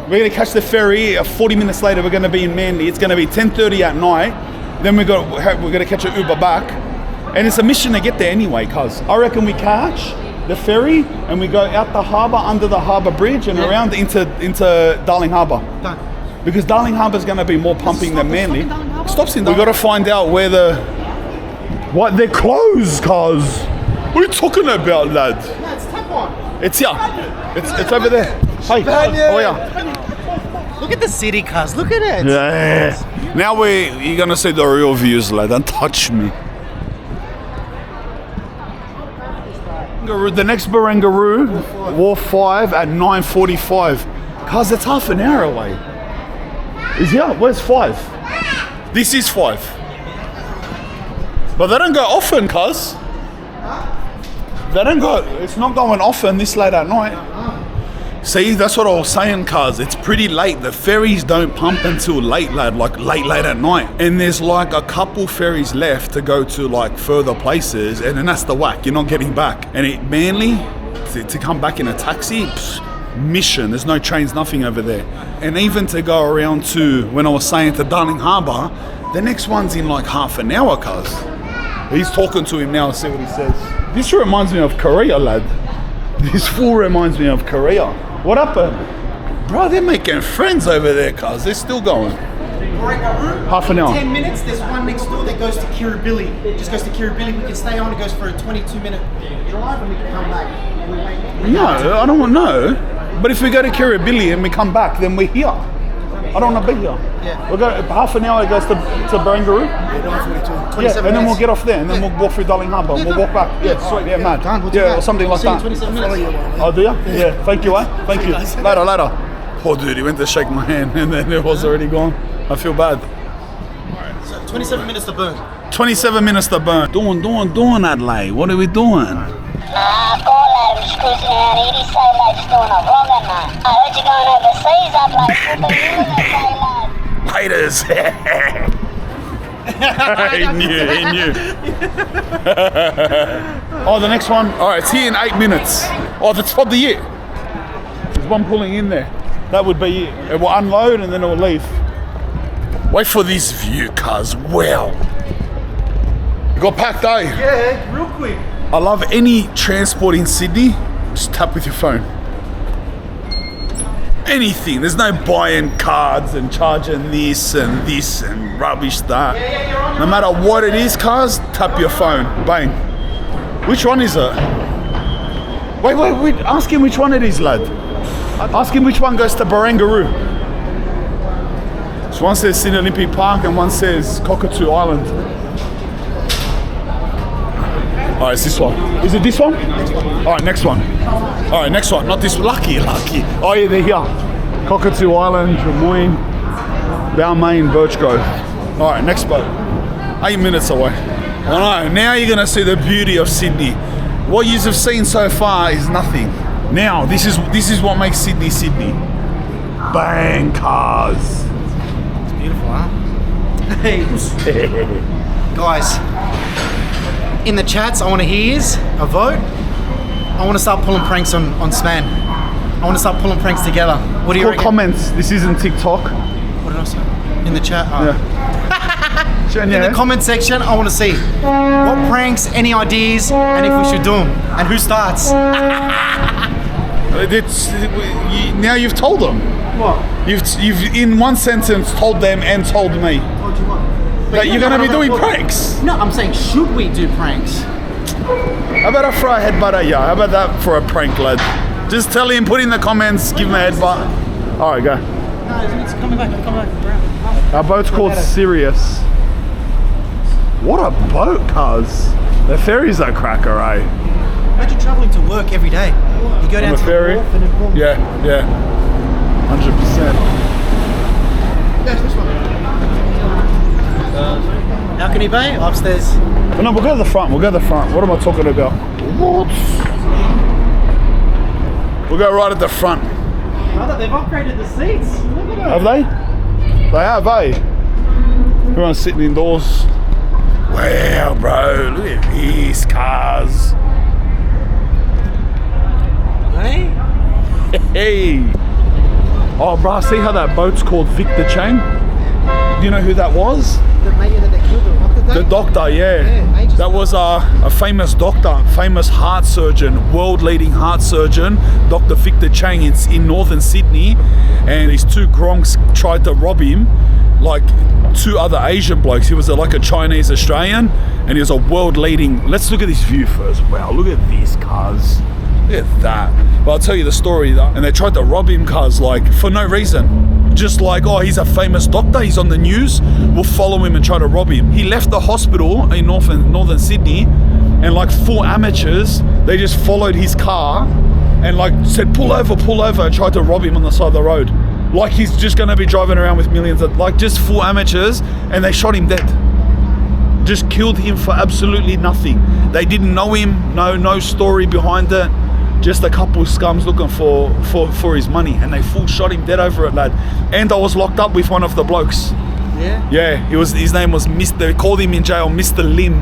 We're going to catch the ferry. 40 minutes later, we're going to be in Manly. It's going to be 10:30 at night. Then we're going to catch an Uber back. And it's a mission to get there anyway, cuz. I reckon we catch the ferry and we go out the harbour, under the harbour bridge and around into Darling Harbour. Done. Because Darling Harbour is going to be more pumping than Manly. Stops in. We got to find out where what they're closed, cuz. What are you talking about, lad? No, it's tap on. It's here. It's over there. Hey, oh yeah. Look at the city, cuz. Look at it. Yeah. Now you're going to see the real views, lad. Don't touch me. The next Barangaroo, Wharf 5 at 9:45. Cuz, it's half an hour away. Where's 5? This is 5. But they don't go often, cuz. They don't go, it's not going often this late at night. See, that's what I was saying, cuz. It's pretty late. The ferries don't pump until late, lad, like late at night. And there's like a couple ferries left to go to like further places, and then that's the whack. You're not getting back. And it Manly, to come back in a taxi, mission. There's no trains, nothing over there. And even to go around to, when I was saying to Darling Harbour, the next one's in like half an hour, cuz. He's talking to him now, see what he says. This reminds me of Korea, lad. This fool reminds me of Korea. What happened? Bro, they're making friends over there, cuz. They're still going. Half an hour. 10 minutes, there's one next door that goes to Kirribilli. It just goes to Kirribilli. We can stay on. It goes for a 22-minute drive and we can come back. No, I don't want to know. But if we go to Kirribilli and we come back, then we're here. I don't want to be here. Yeah. We'll go half an hour. It goes to Barangaroo. Yeah, and then we'll get off there, and then we'll walk through Darling Harbour. We'll walk back. Yeah, sweet. Yeah, mad. Done. We'll do Yeah, that. or something like See you in that. 27 minutes. Oh, do you? Yeah. Thank you, Thank you. Later. Poor dude, he went to shake my hand, and then it was already gone. I feel bad. So 27 minutes to burn. 27 minutes to burn. Doing, Adelaide. What are we doing? Just cruising around East Side like just doing a rolling man. I heard you going overseas. I'm like, what the hell is that? Haters. He knew. Oh, the next one. All right, it's here in 8 minutes. Oh, that's probably it. There's one pulling in there. That would be it. It will unload and then it will leave. Wait for this view, cuz. Well. You got packed, eh? Yeah, real quick. I love any transport in Sydney. Just tap with your phone. Anything. There's no buying cards and charging this and rubbish that. No matter what it is, cars, tap your phone. Bang. Which one is it? Wait. Ask him which one it is, lad. Ask him which one goes to Barangaroo. So one says Sydney Olympic Park and one says Cockatoo Island. Alright, it's this one. Is it this one? Alright, next one. Alright, next one. Not this one. Lucky. Oh yeah, they're here. Cockatoo Island, Drummoyne, Balmain, Birchgrove. Alright, next boat. 8 minutes away. I know. Now you're going to see the beauty of Sydney. What you have seen so far is nothing. Now, this is what makes Sydney, Sydney. Bang, cars. It's beautiful, huh? Hey. Guys, in the chats, I want to hear a vote. I want to start pulling pranks on Span. I want to start pulling pranks together. What do you reckon? Comments. This isn't TikTok. What did I say? In the chat? Oh. Yeah. In the comment section, I want to see what pranks, any ideas, and if we should do them, and who starts. Now you've told them. What? You've in one sentence told them and told me Told you what? that you're going to be doing pranks. No, I'm saying, should we do pranks? How about I throw a headbutt at you? How about that for a prank, lad? Just tell him, put in the comments, give him a headbutt. All right, go. No, it's coming back. Our boat's called Sirius. What a boat, cuz. The ferry's a cracker, eh? Imagine travelling to work every day. You go down On to the ferry? the wharf and then boom. Yeah. 100%. Yes, this one. How can he pay? Upstairs. Oh, no, we'll go to the front. What am I talking about? What? We'll go right at the front. Brother, they've upgraded the seats. Look at Have they? They have, eh? Everyone's sitting indoors. Wow, bro, look at these cars. Hey? Hey. Oh, bro, see how that boat's called Victor Chang? Do you know who that was? The mate that they killed the doctor. The doctor, yeah. ages That was a famous doctor, famous heart surgeon, world-leading heart surgeon, Dr. Victor Chang in northern Sydney. And these two gronks tried to rob him, like two other Asian blokes. He was like a Chinese Australian, and he was a world-leading. Let's look at this view first. Wow, look at these cars. Look at that. But I'll tell you the story though. And they tried to rob him, cars, like for no reason. Just like, oh, he's a famous doctor, he's on the news, we'll follow him and try to rob him. He left the hospital in northern Sydney, and like 4 amateurs, they just followed his car and like said, pull over, and tried to rob him on the side of the road. Like he's just gonna be driving around with millions of, like just 4 amateurs, and they shot him dead. Just killed him for absolutely nothing. They didn't know him, no story behind it. Just a couple of scums looking for his money, and they full shot him dead over it, lad. And I was locked up with one of the blokes. Yeah? Yeah, his name was Mr. They called him in jail Mr. Lim.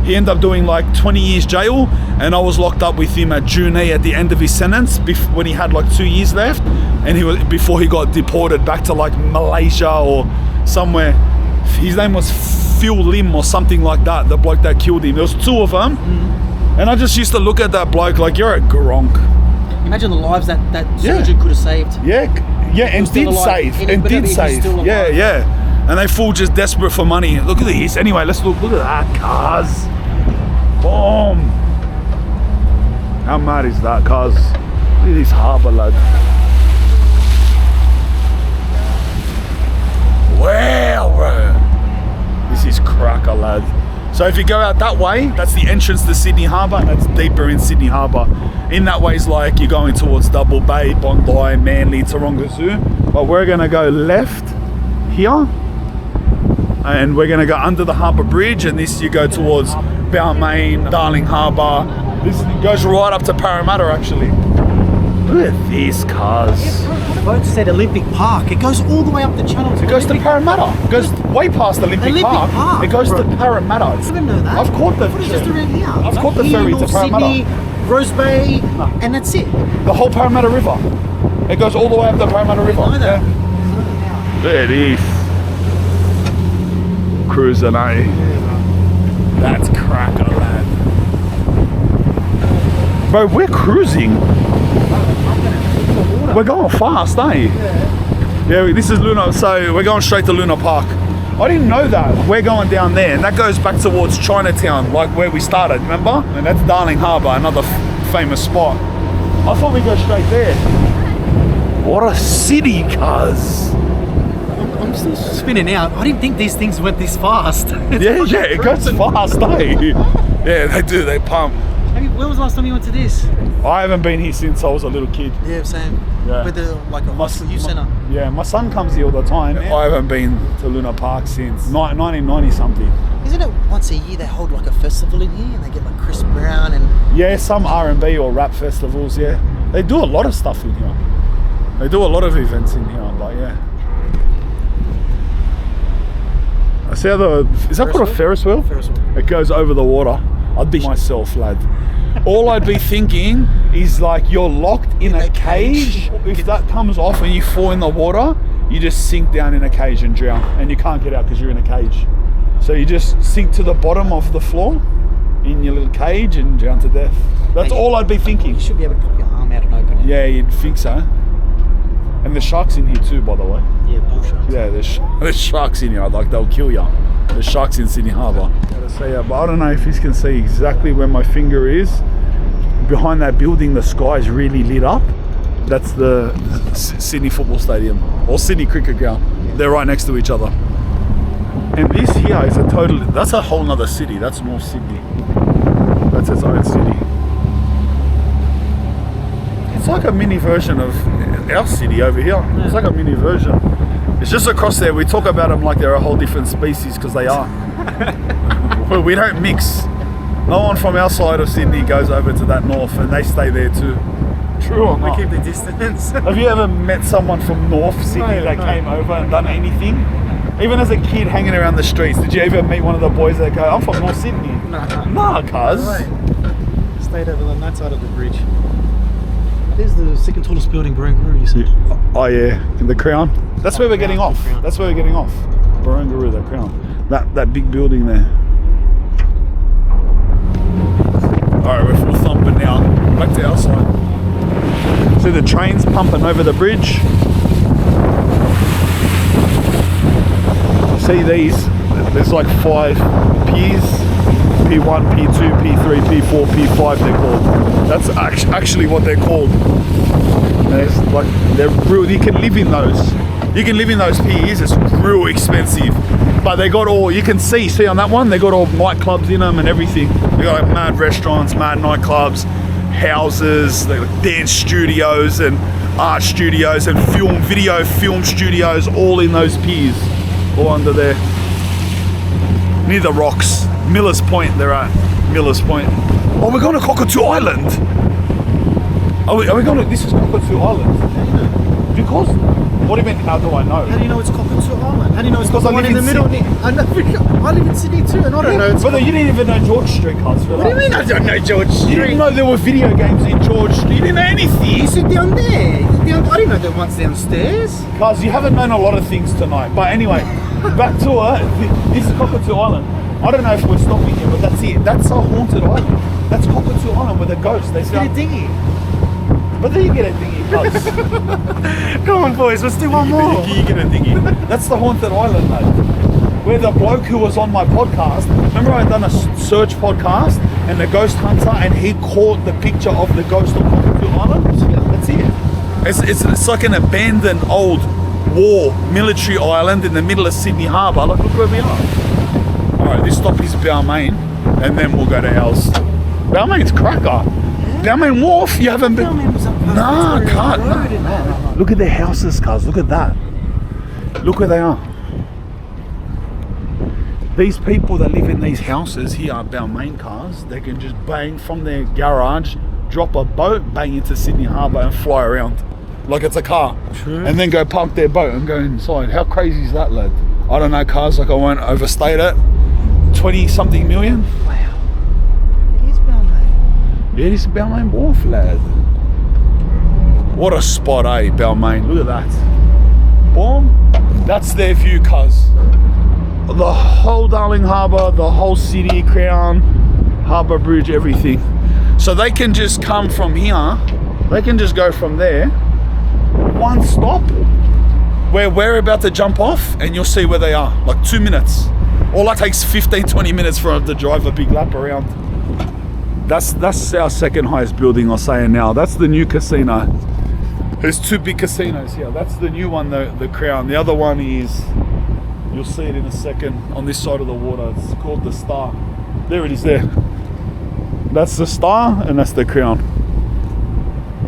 He ended up doing like 20 years jail, and I was locked up with him at Junee at the end of his sentence when he had like 2 years left, and before he got deported back to like Malaysia or somewhere. His name was Phil Lim or something like that, the bloke that killed him. There was 2 of them. And I just used to look at that bloke like, you're a gronk. Imagine the lives that surgeon could have saved. Yeah, and did save. Yeah. And they full just desperate for money. Look at this. Anyway, let's look at that, cars. Boom. How mad is that, cars? Look at this harbour, lad. Wow, bro. This is cracker, lad. So if you go out that way, that's the entrance to Sydney Harbour, and that's deeper in Sydney Harbour. In that way, it's like you're going towards Double Bay, Bondi, Manly, Taronga Zoo. But we're going to go left here, and we're going to go under the Harbour Bridge, and this you go towards Balmain, Darling Harbour. This goes right up to Parramatta, actually. Look at these cars. The boat said Olympic Park. It goes all the way up the channel. It goes to Parramatta. It goes way past Olympic Park. It goes to Parramatta. I didn't know that. I've caught the What is just around here? I've caught the ferry to Parramatta. Sydney, Rose Bay, and that's it. The whole Parramatta River. It goes all the way up the Parramatta River. I know that. Yeah. There it is. Cruising, eh? That's cracker, lad. Bro, we're cruising. We're going fast, eh? Yeah, this is Luna, so we're going straight to Luna Park. I didn't know that. We're going down there, and that goes back towards Chinatown, like where we started, remember? And that's Darling Harbour, another famous spot. I thought we'd go straight there. What a city, cuz. I'm still spinning out. I didn't think these things went this fast. Yeah, it goes fast, eh? Yeah, they do, they pump. When was the last time you went to this? I haven't been here since I was a little kid. Yeah, same. Yeah. With the like a hospital youth centre. Yeah, my son comes here all the time. I haven't been to Luna Park since 1990 something. Isn't it once a year they hold like a festival in here and they get like Chris Brown and... Yeah, some R&B or rap festivals, yeah. They do a lot of stuff in here. They do a lot of events in here, but yeah. I see how is that called a Ferris wheel? Ferris wheel. It goes over the water. I'd be myself, lad. All I'd be thinking is like you're locked in a cage. If that comes off and you fall in the water, you just sink down in a cage and drown, and you can't get out because you're in a cage. So you just sink to the bottom of the floor in your little cage and drown to death. That's all I'd be thinking. You should be able to pop your arm out and open it. Yeah, you'd think so. And the sharks in here too, by the way. Yeah, bull sharks. Yeah, there's sharks in here. Like they'll kill you. There's sharks in Sydney Harbour. Gotta say, but I don't know if you can see exactly where my finger is. Behind that building, the sky is really lit up. That's the Sydney Football Stadium or Sydney Cricket Ground. They're right next to each other. And this here is that's a whole nother city. That's North Sydney. That's its own city. It's like a mini version of our city over here. It's like a mini version. It's just across there. We talk about them like they're a whole different species because they are. We don't mix. No one from our side of Sydney goes over to that north, and they stay there too. True or I not? keep the distance. Have you ever met someone from North Sydney No, that no. came over and done anything? Even as a kid hanging around the streets, did you ever meet one of the boys that go, I'm from North Sydney? Nah, cuz. Stayed over on that side of the bridge. There's the second tallest building, Barangaroo, you see. Oh yeah, in the Crown. That's where we're getting Crown, off. the Crown. That's where we're getting off. Barangaroo, the Crown. That big building there. Alright, we're full thumping now. Back to our side. See the trains pumping over the bridge. See these? There's like 5 piers. P1, P2, P3, P4, P5 they're called. That's actually what they're called. And it's like, they're real, you can live in those. You can live in those piers, it's real expensive. But they got all, you can see on that one, they got all nightclubs in them and everything. They got like mad restaurants, mad nightclubs, houses, like dance studios and art studios and video film studios, all in those piers, all under there. Near the rocks. Miller's Point, they're at Miller's Point. Oh, we're going to Cockatoo Island. Are we going to, this is Cockatoo Island. Because, what do you mean, how do I know? How do you know it's Cockatoo Island? How do you know it's Because the I one live in the in middle? I live in Sydney too, and I don't know. It's Brother, you didn't even know George Street, cuz. What do you mean I don't know George You Street? didn't know there were video games in George Street. You didn't know anything. You sit down there. I didn't know there one's downstairs. Cuz, you haven't known a lot of things tonight. But anyway, back to it. This is Cockatoo Island. I don't know if we're stopping here, but that's it. That's a haunted island. That's Cockatoo Island with a ghost. They Get a found. dinghy. But then you get a dinghy, cuz. Come on, boys. Let's do one more. You get a dinghy. That's the haunted island, mate. Where the bloke who was on my podcast, remember I done a search podcast and the ghost hunter, and he caught the picture of the ghost of Cockatoo Island. That's it. It's like an abandoned old war military island in the middle of Sydney Harbour. Look where we are. Alright, this stop is Balmain, and then we'll go to ours. Balmain's cracker. Balmain Wharf, you haven't been. Nah, can't. No. Look at their houses, cuz. Look at that. Look where they are. These people that live in these houses here are Balmain cars. They can just bang from their garage, drop a boat, bang into Sydney Harbour and fly around like it's a car. True. And then go park their boat and go inside. How crazy is that, lad? I don't know, cars, like I won't overstate it. 20 something million? Wow. It is Balmain. Yeah, it is Balmain Wharf, lad. What a spot, eh, Balmain? Look at that. Boom. That's their view, cuz. The whole Darling Harbour, the whole city, Crown, Harbour Bridge, everything. So they can just come from here, they can just go from there, one stop, where we're about to jump off, and you'll see where they are, like 2 minutes. All that takes 15-20 minutes for them to drive a big lap around. That's our second highest building, I'll say now. That's the new casino. There's 2 big casinos here. That's the new one, the Crown. The other one is, you'll see it in a second, on this side of the water. It's called the Star. There it is there. That's the Star and that's the Crown.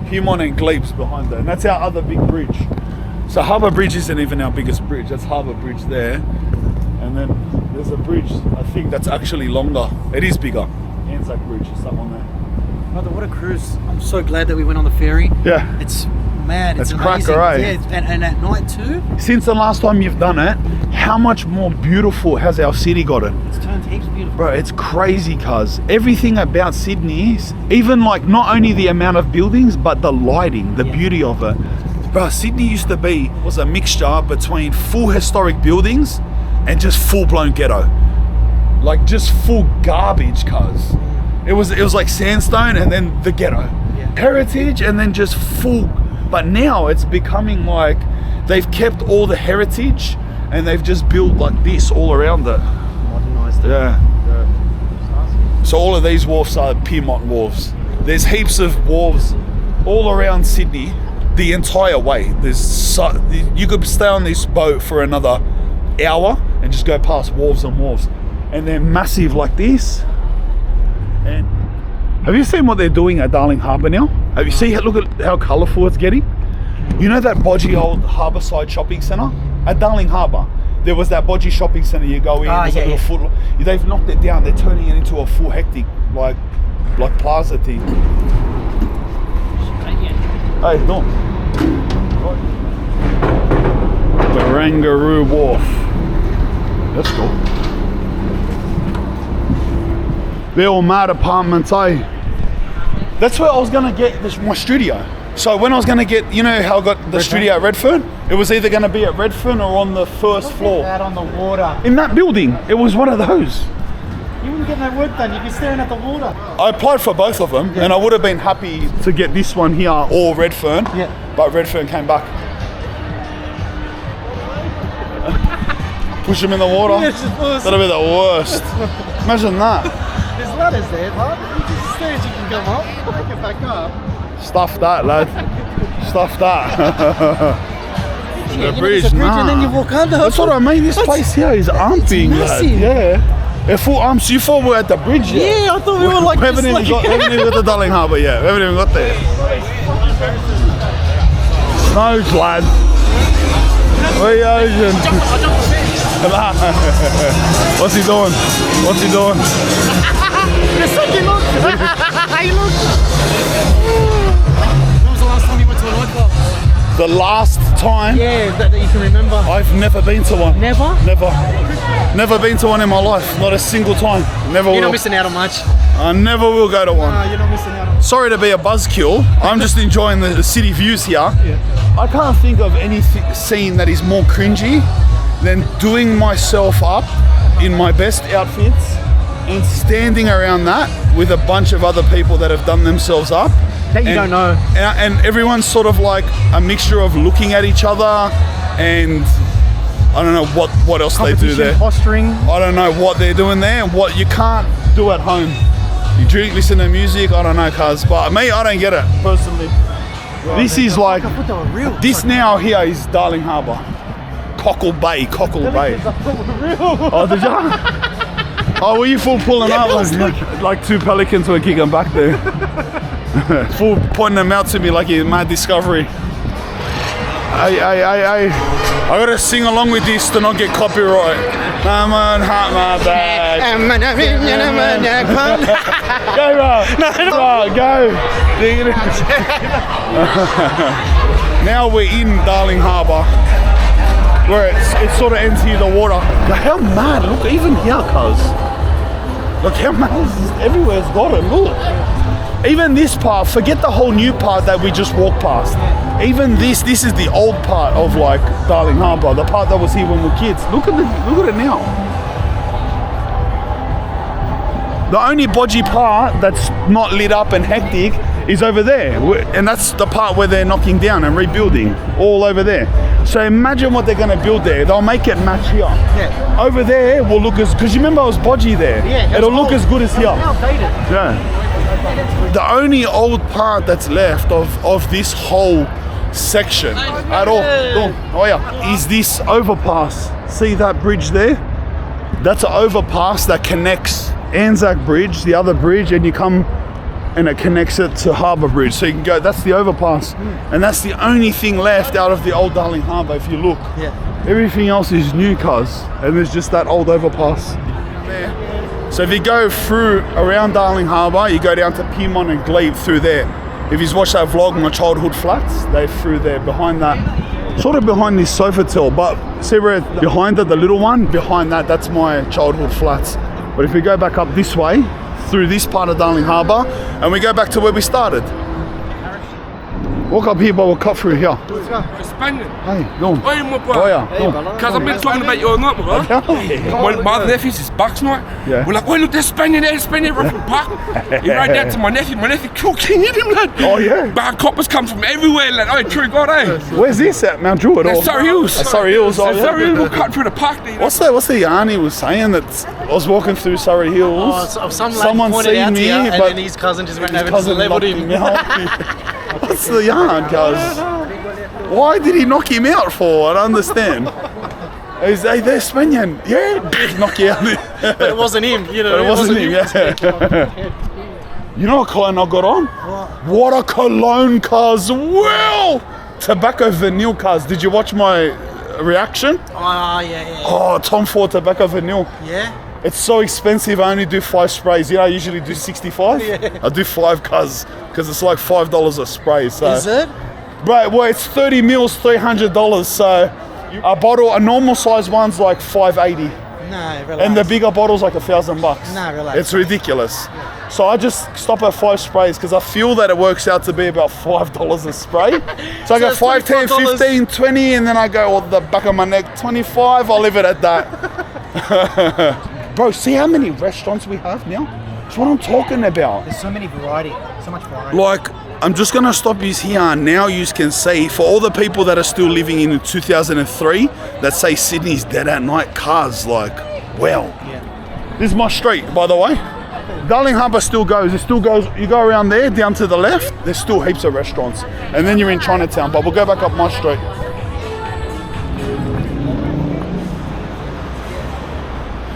Humon and Glebes behind that. And that's our other big bridge. So Harbour Bridge isn't even our biggest bridge. That's Harbour Bridge there. And then there's a bridge, I think that's actually longer. It is bigger. Anzac Bridge is that one there. Mother, what a cruise. I'm so glad that we went on the ferry. Yeah. It's mad. It's It's amazing. cracker, eh? Yeah, and at night too, Since the last time you've done it, how much more beautiful has our city gotten? it's turned heaps beautiful. Bro, it's crazy, cuz everything about Sydney is, even like not only the amount of buildings, but the lighting, the beauty of it. Bro, Sydney used to be, was a mixture between full historic buildings and just full-blown ghetto. Like just full garbage, cuz. It was like sandstone and then the ghetto. Yeah. Heritage and then just full, but now it's becoming like they've kept all the heritage and they've just built like this all around it. Modernised it. Yeah. So all of these wharfs are Piedmont wharfs. There's heaps of wharfs all around Sydney, the entire way. You could stay on this boat for another hour and just go past wharfs and wharfs, and they're massive like this. And have you seen what they're doing at Darling Harbour now? Have you seen? Look at how colourful it's getting. You know that bodgy old harbourside shopping centre at Darling Harbour? There was that bodgy shopping centre you go in. There's a little foot. They've knocked it down. They're turning it into a full hectic like plaza thing. Hey, no. Barangaroo Wharf. That's cool. They're all mad apartments, eh? That's where I was gonna get my studio. So when I was gonna get, you know how I got the studio at Redfern? It was either gonna be at Redfern or on the first floor. Out on the water. In that building, it was one of those. You wouldn't get no work done. You'd be staring at the water. I applied for both of them, and I would have been happy to get this one here or Redfern. Yeah. But Redfern came back. Push him in the water. That'll be the worst. Imagine that. There's ladders there, bud. There's stairs you can come up. Get back up. Stuff that, lad. Stuff that. The bridge, and nah. then you walk under. That's what I mean. This place here is amping, lad. massive. Yeah. They're full arms. You thought we were at the bridge yet? Yeah, I thought we were like We haven't even got the Darling Harbour yet. We haven't even got there. Snows, lad. Where are you, Ocean? What's he doing? What's he doing? When was the last time you went to a nightclub? The last time? Yeah, that you can remember. I've never been to one. Never? Never been to one in my life. Not a single time. Never You're will. not missing out on much. I never will go to one. No, you're not missing out on. Sorry to be a buzzkill. I'm just enjoying the city views here. I can't think of any scene that is more cringy than doing myself up in my best outfits and standing around that with a bunch of other people that have done themselves up. That you don't know. And everyone's sort of like a mixture of looking at each other and I don't know what else they do there. Posturing. I don't know what they're doing there and what you can't do at home. You drink, listen to music, I don't know, cuz. But me, I don't get it, personally. This is like, this now here is Darling Harbour. Cockle Bay. Oh, did you? Oh, were you full pulling up? Like two pelicans were kicking back there. Full pointing them out to me like a mad discovery. I gotta sing along with this to not get copyright. I'm on hot my bag. Go, bro. Go. Now we're in Darling Harbour, where it sort of ends here, the water. Like, how mad, look, even here, cuz. Look how mad this is, everywhere's got it, look. Even this part, forget the whole new part that we just walked past. Even this is the old part of like Darling Harbour, the part that was here when we were kids. Look at it now. The only bodgy part that's not lit up and hectic is over there. And that's the part where they're knocking down and rebuilding, all over there. So imagine what they're gonna build there. They'll make it match here. Yeah. Over there will look as, because you remember it was bodgy there. Yeah. It'll look as good as here. Outdated. Yeah. The only old part that's left of this whole section at all, is this overpass. See that bridge there? That's an overpass that connects Anzac Bridge, the other bridge, and you come and it connects it to Harbour Bridge. So you can go, that's the overpass. And that's the only thing left out of the old Darling Harbour if you look. Yeah. Everything else is new, cuz. And there's just that old overpass there. So if you go through around Darling Harbour, you go down to Piedmont and Glebe through there. If you've watched that vlog, My Childhood Flats, they're through there, behind that, sort of behind this Sofitel, but see where behind it, the little one, behind that, that's My Childhood Flats. But if we go back up this way, through this part of Darling Harbour, and we go back to where we started. Walk up here, but we'll cut through here. Spanian. Hey, go on. Oi, my boy. Oh yeah, go on. Because I've been talking about you all night, bro. My other nephews is Bucks night. Yeah. We're like, oi, look, there's Spanian right from the park. He ran down to my nephew cooking hit him, lad. Oh yeah. Bad coppers come from everywhere, lad. Oh, true God, eh? Where's this at? Mount Druitt? That's Surrey Hills. Surrey Hills. Oh, That's yeah. Surrey Hills. We'll cut through the park there. What's the yarn he was saying that I was walking through Surrey Hills? Someone pointed seen out me, to you, and but then his cousin just went over and cousin leveled knocked him. me out. What's the yarn, cuz? Why did he knock him out for? I don't understand. He's hey, they're Spanian. Yeah, knock you out. But it wasn't him, you know. But it wasn't him, yeah. You know what cologne I got on? What a cologne, cuz. Well, tobacco vanille, cuz. Did you watch my reaction? Oh, yeah. Oh, Tom Ford tobacco vanille. Yeah? It's so expensive, I only do 5 sprays. You know, I usually do 65. Yeah. I do 5 cuz it's like $5 a spray. So Is it? Right, well, it's 30 mils, $300. So a normal size one's like $580. Nah, relax. And the bigger bottle's like $1,000. Nah, relax. It's ridiculous. So I just stop at 5 sprays because I feel that it works out to be about $5 a spray. So I go it's 5, 10, $25. 15, 20, and then I go on the back of my neck, 25. I'll leave it at that. Bro, see how many restaurants we have now? That's what I'm talking about. There's so many variety, so much variety. Like, I'm just gonna stop you here and now you can see, for all the people that are still living in 2003 that say Sydney's dead at night, cars, like, well. Yeah. This is my street, by the way. Darling Harbour still goes. It still goes. You go around there, down to the left, there's still heaps of restaurants. And then you're in Chinatown, but we'll go back up my street.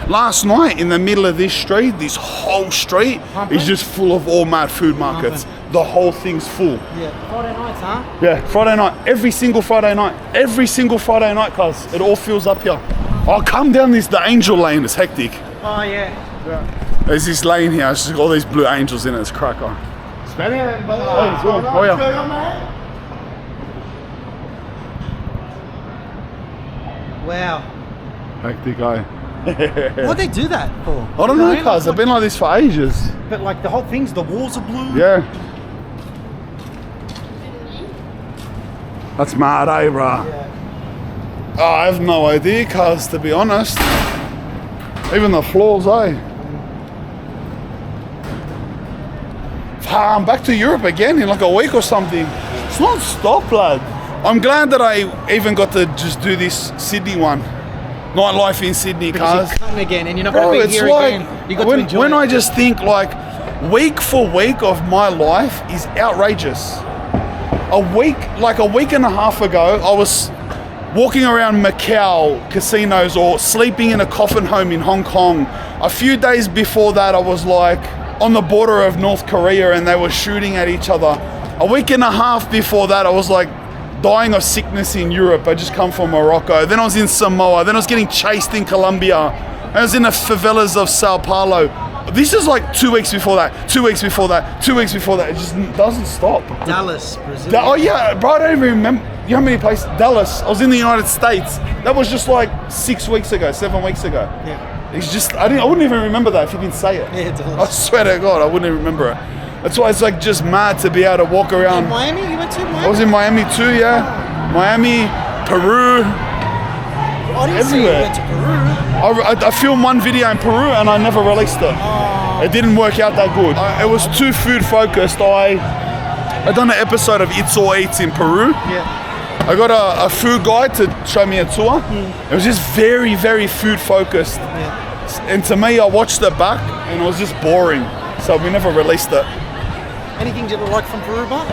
Last night, in the middle of this street, this whole street is just full of all mad food markets. The whole thing's full. Yeah. Friday nights, huh? Yeah, Friday night. Every single Friday night. Every single Friday night, cuz. It all fills up here. Oh, come down the Angel Lane. It's hectic. Oh, yeah. There's this lane here. It's just got all these blue angels in it. It's cracker. Spanian, Hey, oh, yeah. Wow. Hectic, eh? Why'd they do that for? I don't know, cuz. They've been like this for ages. But like the whole thing's, the walls are blue. Yeah. That's mad, eh, bruh? Yeah. Oh, I have no idea, cuz, to be honest. Even the floors, eh? I'm back to Europe again in like a week or something. It's not stop, lad. I'm glad that I even got to just do this Sydney one. Nightlife in Sydney, Because cuz. you're cutting again, and you're not Bro, going to be it's here like again. You got to enjoy when it. I just think like week for week of my life is outrageous. A week and a half ago, I was walking around Macau casinos or sleeping in a coffin home in Hong Kong. A few days before that, I was like on the border of North Korea and they were shooting at each other. A week and a half before that, I was like dying of sickness in Europe. I just come from Morocco. Then I was in Samoa. Then I was getting chased in Colombia. I was in the favelas of Sao Paulo. This is like 2 weeks before that, 2 weeks before that, 2 weeks before that. It just doesn't stop. Dallas, Brazil. Oh yeah, bro, I don't even remember. You know how many places? Dallas. I was in the United States. That was just like 6 weeks ago, 7 weeks ago. Yeah. It's just, I wouldn't even remember that if you didn't say it. Yeah, Dallas. I swear to God, I wouldn't even remember it. That's why it's like just mad to be able to walk around. In Miami? You went to Miami? I was in Miami too, yeah. Miami, Peru. I didn't see you everywhere. went to Peru. I filmed one video in Peru and I never released it. It didn't work out that good. It was too food focused. I done an episode of It's All Eats in Peru. Yeah. I got a food guide to show me a tour. It was just very, very food focused. Yeah. And to me, I watched it back and it was just boring. So we never released it. Anything you like from Peru, but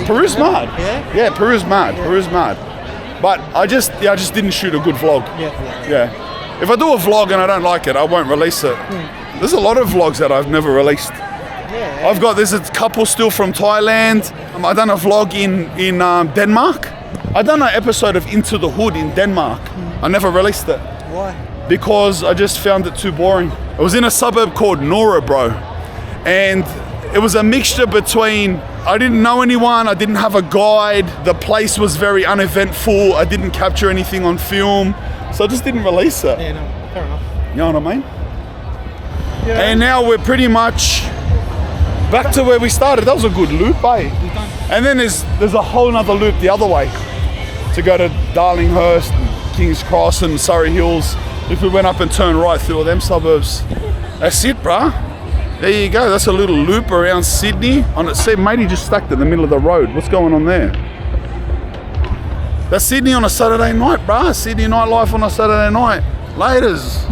Peru's mad. Yeah. Yeah, Peru's mad. Peru's mad. But I just didn't shoot a good vlog. Yeah. Yeah. If I do a vlog and I don't like it, I won't release it. There's a lot of vlogs that I've never released. Yeah. There's a couple still from Thailand. I done a vlog in Denmark. I done an episode of Into the Hood in Denmark. I never released it Why? because I just found it too boring. It was in a suburb called Nora, bro. And it was a mixture between, I didn't know anyone, I didn't have a guide, the place was very uneventful, I didn't capture anything on film, so I just didn't release it. Yeah, no, fair enough. You know what I mean? Yeah. And now we're pretty much back to where we started. That was a good loop, eh? And then there's a whole nother loop the other way to go to Darlinghurst, and King's Cross and Surrey Hills. If we went up and turned right through all them suburbs. That's it, bruh. There you go. That's a little loop around Sydney. See, matey just stacked in the middle of the road. What's going on there? That's Sydney on a Saturday night, bruh. Sydney nightlife on a Saturday night. Laters.